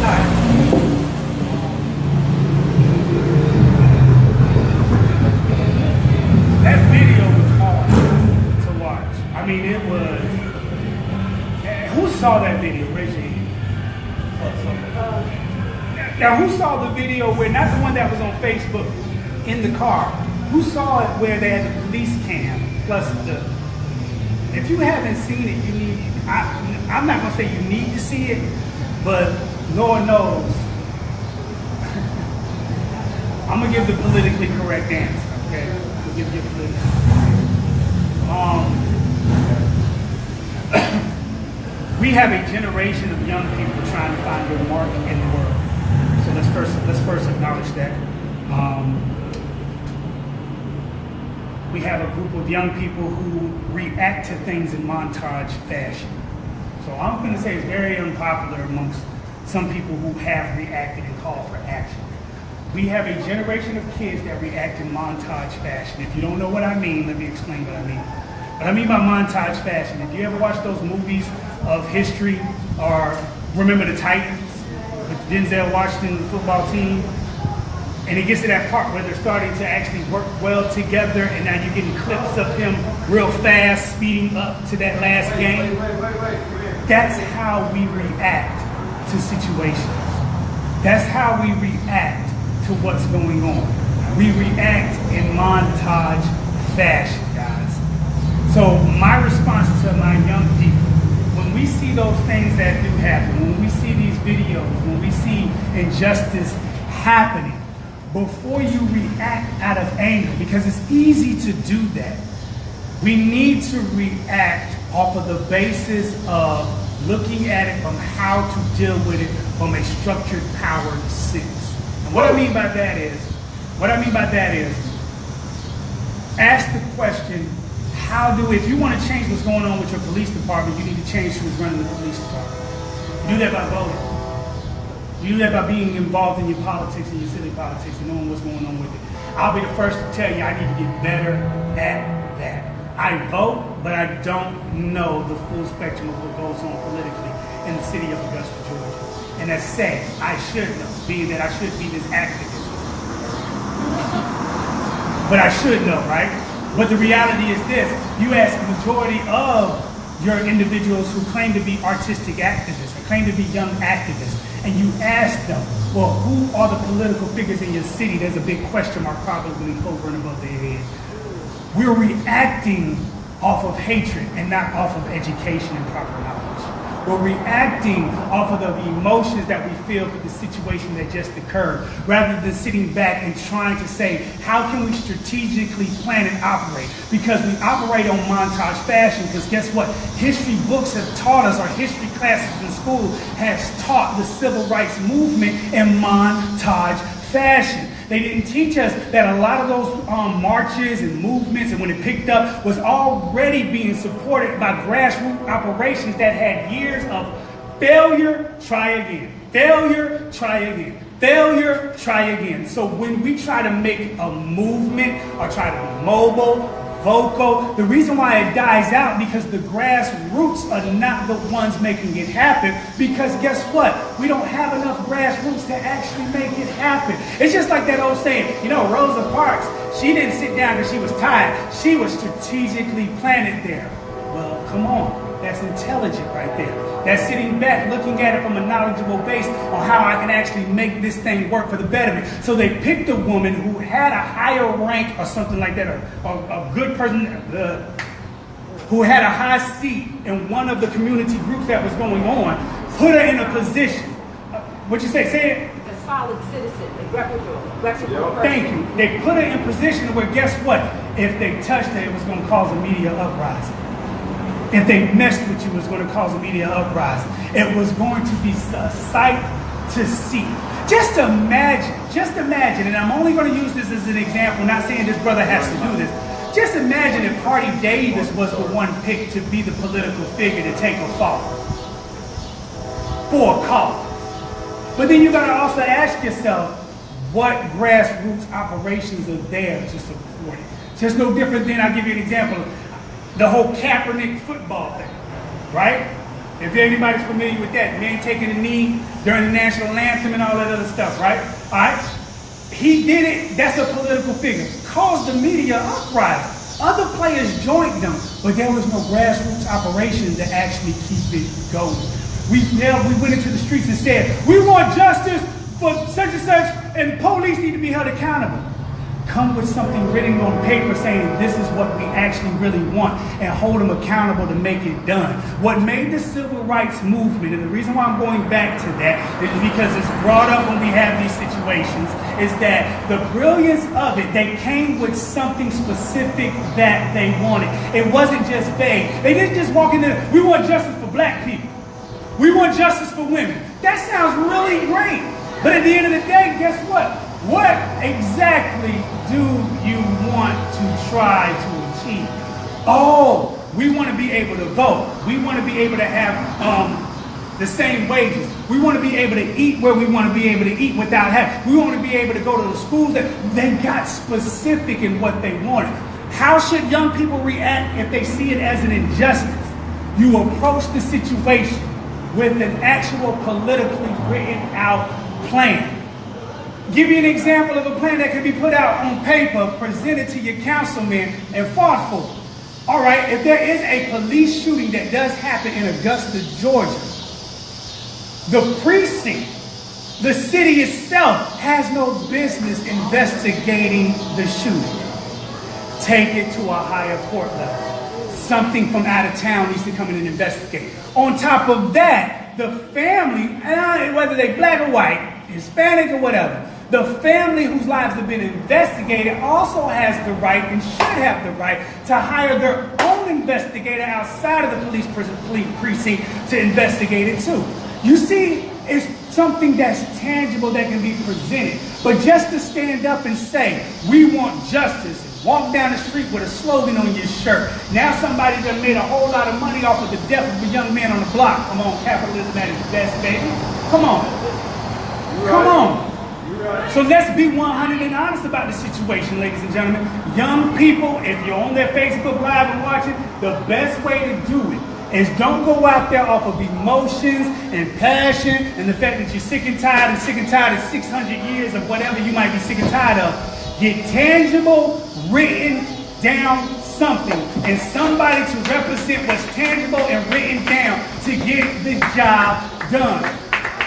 All right. That video was hard to watch. I mean, it was. Who saw that video? Raise your hand. Now, who saw the video where, not the one that was on Facebook, in the car, who saw it where they had the police cam plus the, if you haven't seen it, you need, I'm not going to say you need to see it, but Lord knows, I'm going to give the politically correct answer, okay? We'll give you a politically we have a generation of young people trying to find their mark in the world. So let's first acknowledge that. We have a group of young people who react to things in montage fashion. So I'm going to say it's very unpopular amongst some people who have reacted and called for action. We have a generation of kids that react in montage fashion. If you don't know what I mean, let me explain what I mean. What I mean by montage fashion, if you ever watch those movies of history or Remember the Titans with Denzel Washington, the football team, and it gets to that part where they're starting to actually work well together, and now you're getting clips of him real fast, speeding up to that last game. That's how we react to situations. That's how we react to what's going on. We react in montage fashion, guys. So my response to my young people, when we see those things that do happen, when we see these videos, when we see injustice happening, before you react out of anger, because it's easy to do that, we need to react off of the basis of looking at it from how to deal with it from a structured powered sense. And what I mean by that is, ask the question, if you want to change what's going on with your police department, you need to change who's running the police department. You do that by voting. You do that by being involved in your politics and your city politics and knowing what's going on with it. I'll be the first to tell you I need to get better at that. I vote, but I don't know the full spectrum of what goes on politically in the city of Augusta, Georgia. And that's sad. I should know, being that I should be this activist. But I should know, right? But the reality is this, you ask the majority of your individuals who claim to be artistic activists, or claim to be young activists, and you ask them, well, who are the political figures in your city? There's a big question mark probably hovering above their head. We're reacting off of hatred and not off of education and proper knowledge. We're reacting off of the emotions that we feel for the situation that just occurred, rather than sitting back and trying to say, how can we strategically plan and operate? Because we operate on montage fashion, because guess what? History books have taught us, our history classes in school has taught the civil rights movement in montage fashion. They didn't teach us that a lot of those marches and movements, and when it picked up, was already being supported by grassroots operations that had years of failure, try again, failure, try again, failure, try again. So when we try to make a movement or try to be mobile, vocal, the reason why it dies out because the grassroots are not the ones making it happen, because guess what? We don't have enough grassroots to actually make it happen. It's just like that old saying, you know, Rosa Parks, she didn't sit down because she was tired. She was strategically planted there. Well, come on. That's intelligent right there. That's sitting back, looking at it from a knowledgeable base on how I can actually make this thing work for the betterment. So they picked a woman who had a higher rank or something like that, a good person who had a high seat in one of the community groups that was going on, put her in a position. What'd you say? Say it. A solid citizen, a reputable person. Thank you. They put her in a position where, guess what? If they touched her, it was going to cause a media uprising. If they messed with you, it was going to cause a media uprising. It was going to be a sight to see. Just imagine, and I'm only going to use this as an example, not saying this brother has to do this. Just imagine if Hardy Davis was the one picked to be the political figure to take a fall. for a cause. But then you gotta also ask yourself, what grassroots operations are there to support it? Just no different than, I'll give you an example, the whole Kaepernick football thing, right? If anybody's familiar with that, man taking a knee during the national anthem and all that other stuff, right? All right? He did it, that's a political figure. Caused the media uprising. Other players joined them, but there was no grassroots operation to actually keep it going. We went into the streets and said, we want justice for such and such, and police need to be held accountable. Come with something written on paper saying this is what we actually really want, and hold them accountable to make it done. What made the civil rights movement, and the reason why I'm going back to that is because it's brought up when we have these situations, is that the brilliance of it, they came with something specific that they wanted. It wasn't just vague. They didn't just walk in there, we want justice for black people. We want justice for women. That sounds really great. But at the end of the day, guess what? What exactly do you want to try to achieve? Oh, we want to be able to vote. We want to be able to have the same wages. We want to be able to eat where we want to be able to eat without having. We want to be able to go to the schools that they got specific in what they wanted. How should young people react if they see it as an injustice? You approach the situation with an actual politically written out plan. Give you an example of a plan that can be put out on paper, presented to your councilman, and fought for. All right, if there is a police shooting that does happen in Augusta, Georgia, the precinct, the city itself has no business investigating the shooting. Take it to a higher court level. Something from out of town needs to come in and investigate. On top of that, the family, whether they black or white, Hispanic or whatever, the family whose lives have been investigated also has the right and should have the right to hire their own investigator outside of the police precinct to investigate it too. You see, it's something that's tangible that can be presented. But just to stand up and say, we want justice, walk down the street with a slogan on your shirt. Now somebody done made a whole lot of money off of the death of a young man on the block. Come on, capitalism at its best, baby. Come on. Come on. So let's be 100 and honest about the situation, ladies and gentlemen. Young people, if you're on their Facebook Live and watching, the best way to do it is don't go out there off of emotions and passion and the fact that you're sick and tired of 600 years of whatever you might be sick and tired of. Get tangible, written down something, and somebody to represent what's tangible and written down to get the job done.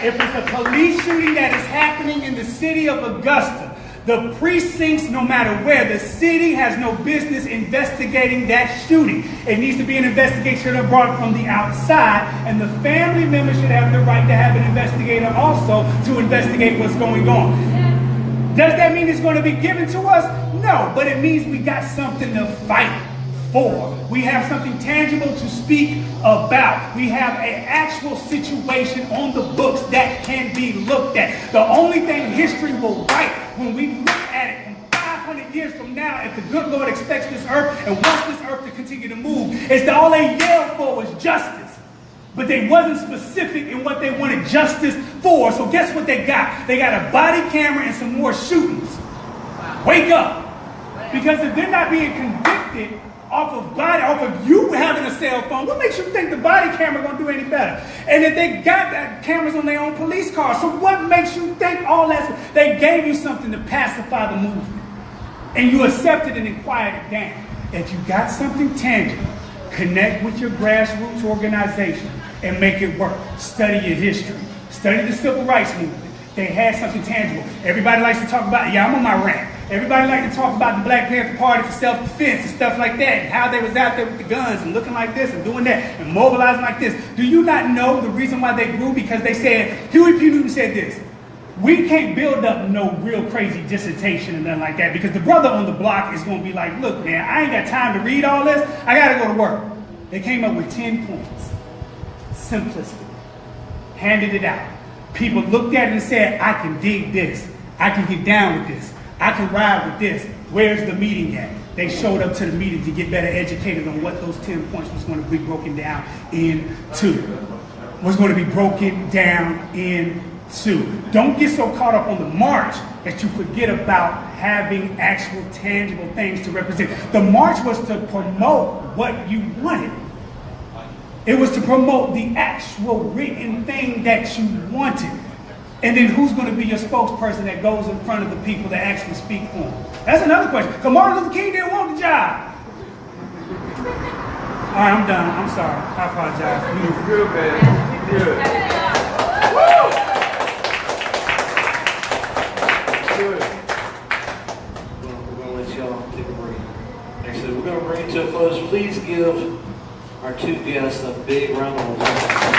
If it's a police shooting that is happening in the city of Augusta, the precincts, no matter where, the city has no business investigating that shooting. It needs to be an investigation brought from the outside, and the family members should have the right to have an investigator also to investigate what's going on. Does that mean it's going to be given to us? No, but it means we got something to fight for. We have something tangible to speak about. We have an actual situation on the books that can be looked at. The only thing history will write when we look at it from 500 years from now, if the good Lord expects this earth and wants this earth to continue to move, is that all they yelled for was justice. But they wasn't specific in what they wanted justice for. So guess what they got? They got a body camera and some more shootings. Wake up. Because if they're not being convicted off of you having a cell phone, what makes you think the body camera gonna do any better? And if they got that cameras on their own police cars, so what makes you think all that? They gave you something to pacify the movement, and you accepted it and quieted it down. If you got something tangible, connect with your grassroots organization and make it work. Study your history. Study the civil rights movement. They had something tangible. Everybody likes to talk about, I'm on my rant. Everybody likes to talk about the Black Panther Party for self-defense and stuff like that, and how they was out there with the guns and looking like this and doing that and mobilizing like this. Do you not know the reason why they grew? Because they said, Huey P. Newton said this, we can't build up no real crazy dissertation and nothing like that, because the brother on the block is going to be like, look, man, I ain't got time to read all this. I got to go to work. They came up with 10 points. Simplistic. Handed it out. People looked at it and said, I can dig this. I can get down with this. I can ride with this. Where's the meeting at? They showed up to the meeting to get better educated on what those 10 points was going to be broken down into. was going to be broken down into. Don't get so caught up on the march that you forget about having actual tangible things to represent. The march was to promote what you wanted. It was to promote the actual written thing that you wanted. And then who's going to be your spokesperson that goes in front of the people that actually speak for them? That's another question. Because Martin Luther King didn't want the job. All right, I'm done. I'm sorry. I apologize. You're good, man. You're good. We're going to let y'all take a break. Actually, we're going to bring it to a close. Please give our two guests a big round of applause.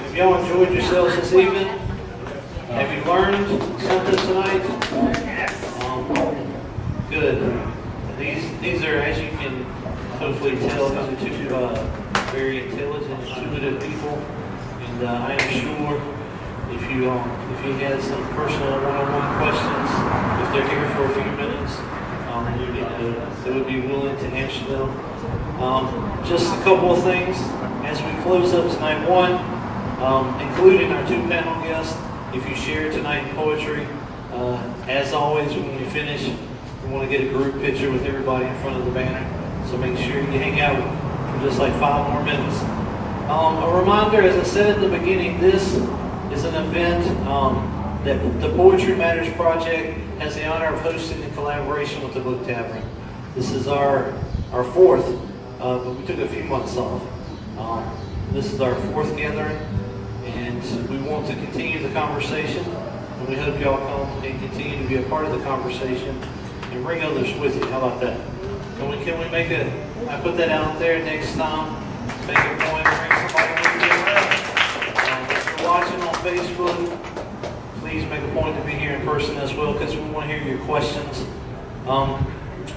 Have y'all enjoyed yourselves this evening? Have you learned something tonight? Good. These are, as you can hopefully tell, these are two very intelligent, intuitive people, and I am sure if you had some personal one-on-one questions, if they're here for a few minutes, they would be willing to answer them. Just a couple of things as we close up tonight. One, including our two panel guests, if you share tonight in poetry, as always, when you finish, we want to get a group picture with everybody in front of the banner. So make sure you hang out for just like 5 more minutes. A reminder, as I said at the beginning, this is an event that the Poetry Matters Project has the honor of hosting in collaboration with the Book Tavern. This is our 4th, but we took a few months off. This is our 4th gathering, and we want to continue the conversation, and we hope y'all come and continue to be a part of the conversation and bring others with you. How about that? Can we make I put that out there next time, make a point to bring somebody with you. If you're watching on Facebook, please make a point to be here in person as well, because we want to hear your questions.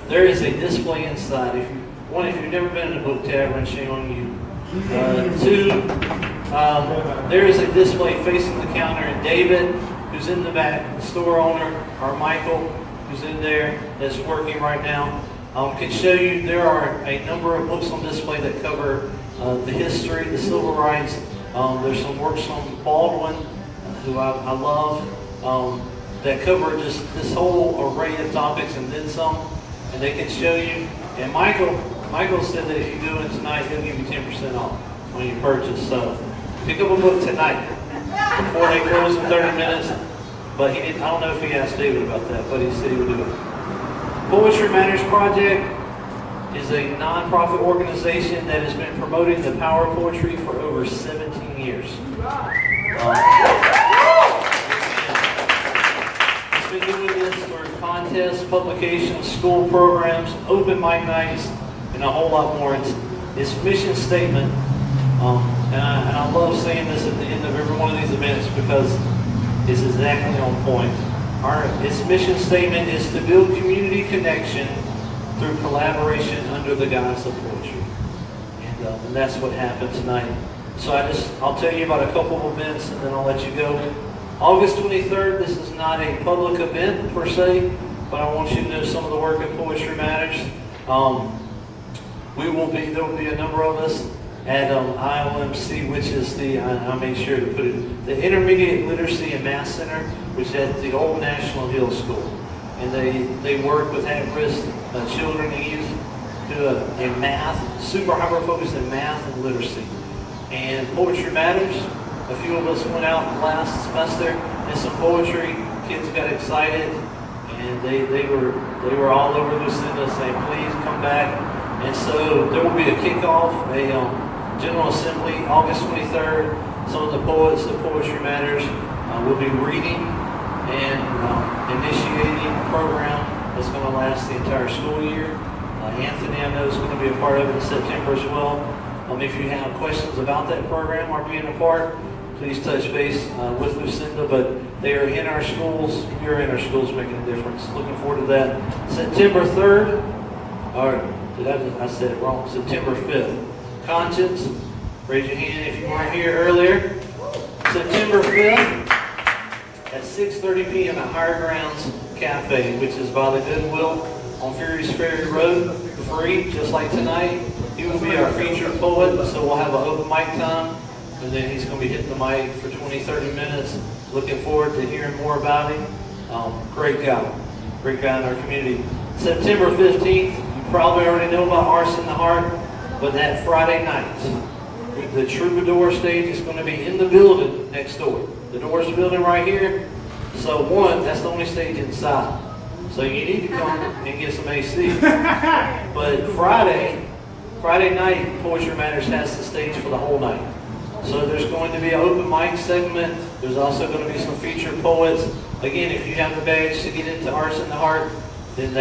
There is a display inside. If you've never been in a book tavern, shame on you. 2, there is a display facing the counter, and David, who's in the back, the store owner, or Michael, who's in there, that's working right now, can show you there are a number of books on display that cover the history, the civil rights. There's some works from Baldwin, who I love, that cover just this whole array of topics and then some, and they can show you. And Michael said that if you do it tonight, he'll give you 10% off when you purchase. So pick up a book tonight before they close in 30 minutes. But I don't know if he asked David about that, but he said he would do it. Poetry Matters Project is a non-profit organization that has been promoting the power of poetry for over 17 years. It's been doing this through contests, publications, school programs, open mic nights, and a whole lot more. Its mission statement, and I love saying this at the end of every one of these events because it's exactly on point. Its mission statement is to build community connection through collaboration under the guise of poetry. And that's what happened tonight. So I'll tell you about a couple of events and then I'll let you go. August 23rd, this is not a public event per se, but I want you to know some of the work of Poetry Matters. There will be a number of us at IOMC, which is I made sure to put it, the Intermediate Literacy and Math Center, which is at the old National Hill School. And they work with at-risk children and youth to in math, super hyper-focused in math and literacy. And Poetry Matters, a few of us went out last semester, did some poetry, kids got excited, and they were all over Lucinda saying, please come back. And so there will be a kickoff, a General Assembly, August 23rd. Some of the poets of Poetry Matters will be reading and initiating a program that's going to last the entire school year. Anthony, I know, is going to be a part of it in September as well. If you have questions about that program or being a part, please touch base with Lucinda. But they are in our schools. We are in our schools making a difference. Looking forward to that. September 3rd, or I said it wrong, September 5th. Conscience, raise your hand if you weren't here earlier. September 5th at 6:30 p.m. at Higher Grounds Cafe, which is by the Goodwill on Furious Ferry Road. Free, just like tonight. He will be our featured poet, so we'll have an open mic time, and then he's going to be hitting the mic for 20-30 minutes. Looking forward to hearing more about him. Great guy in our community. September 15th, you probably already know about Arts in the Heart, but that Friday night, the Troubadour stage is going to be in the building next door. The Doors building right here. So one, that's the only stage inside. So you need to come and get some AC. But Friday night, Poetry Matters has the stage for the whole night. So there's going to be an open mic segment. There's also going to be some featured poets. Again, if you have the badge to get into Arts in the Heart, then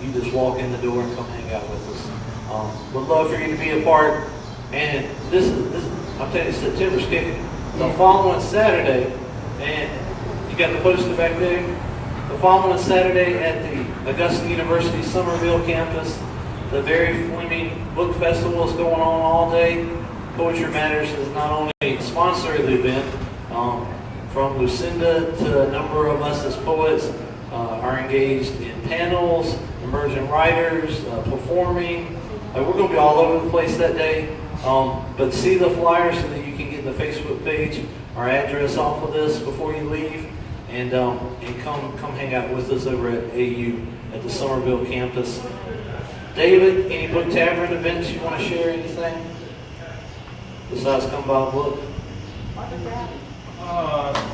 you just walk in the door and come hang out with us. Would love for you to be a part. And this I'm telling you, September's kicking. The following Saturday, and you got the poster back there. The following Saturday at the Augusta University Somerville campus, the Barry Fleming Book Festival is going on all day. Poetry Matters is not only sponsoring the event, from Lucinda to a number of us as poets are engaged in panels, emerging writers, performing. We're going to be all over the place that day. But see the flyer so that you can get the Facebook page, our address off of this before you leave. And come hang out with us over at AU at the Somerville campus. David, any book tavern events you want to share? Anything besides come by a book?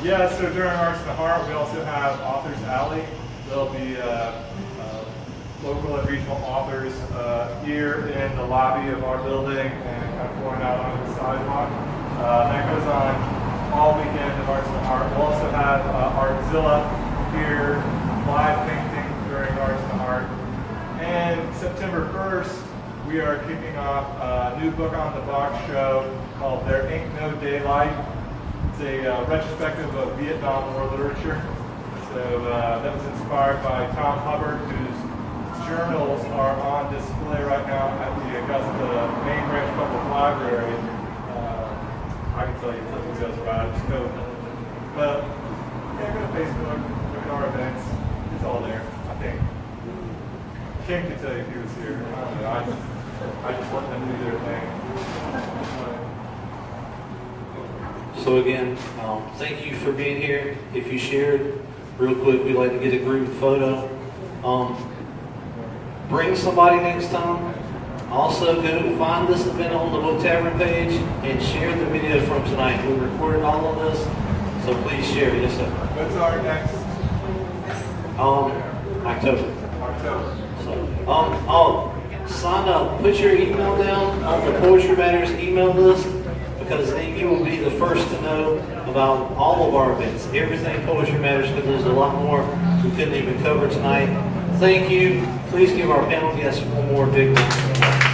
Yeah. So during Arts in the Heart, we also have Authors Alley. There'll be local and regional authors here in the lobby of our building and kind of pouring out on the sidewalk. That goes on all weekend of Arts in the Heart. We'll also have Artzilla here, live painting during Arts in the Heart. And September 1st, we are kicking off a new book on the box show called There Ain't No Daylight. It's a retrospective of Vietnam War literature. So that was inspired by Tom Hubbard, whose journals are on display right now at the Augusta Main Branch Public Library. I can tell you what goes about it. Just go. But yeah, go to Facebook, look at our events. It's all there, I think. Kim could tell you if he was here. I don't know. I just let them do their thing. So again, thank you for being here. If you shared, real quick, we'd like to get a group photo. Bring somebody next time. Also, go find this event on the Book Tavern page and share the video from tonight. We recorded all of this, so please share it. Yes, sir. What's our next? October. October. So, sign up. Put your email down on the Poetry Matters email list, because then you will be the first to know about all of our events. Everything Poetry Matters, because there's a lot more we couldn't even cover tonight. Thank you. Please give our panel guests one more big round.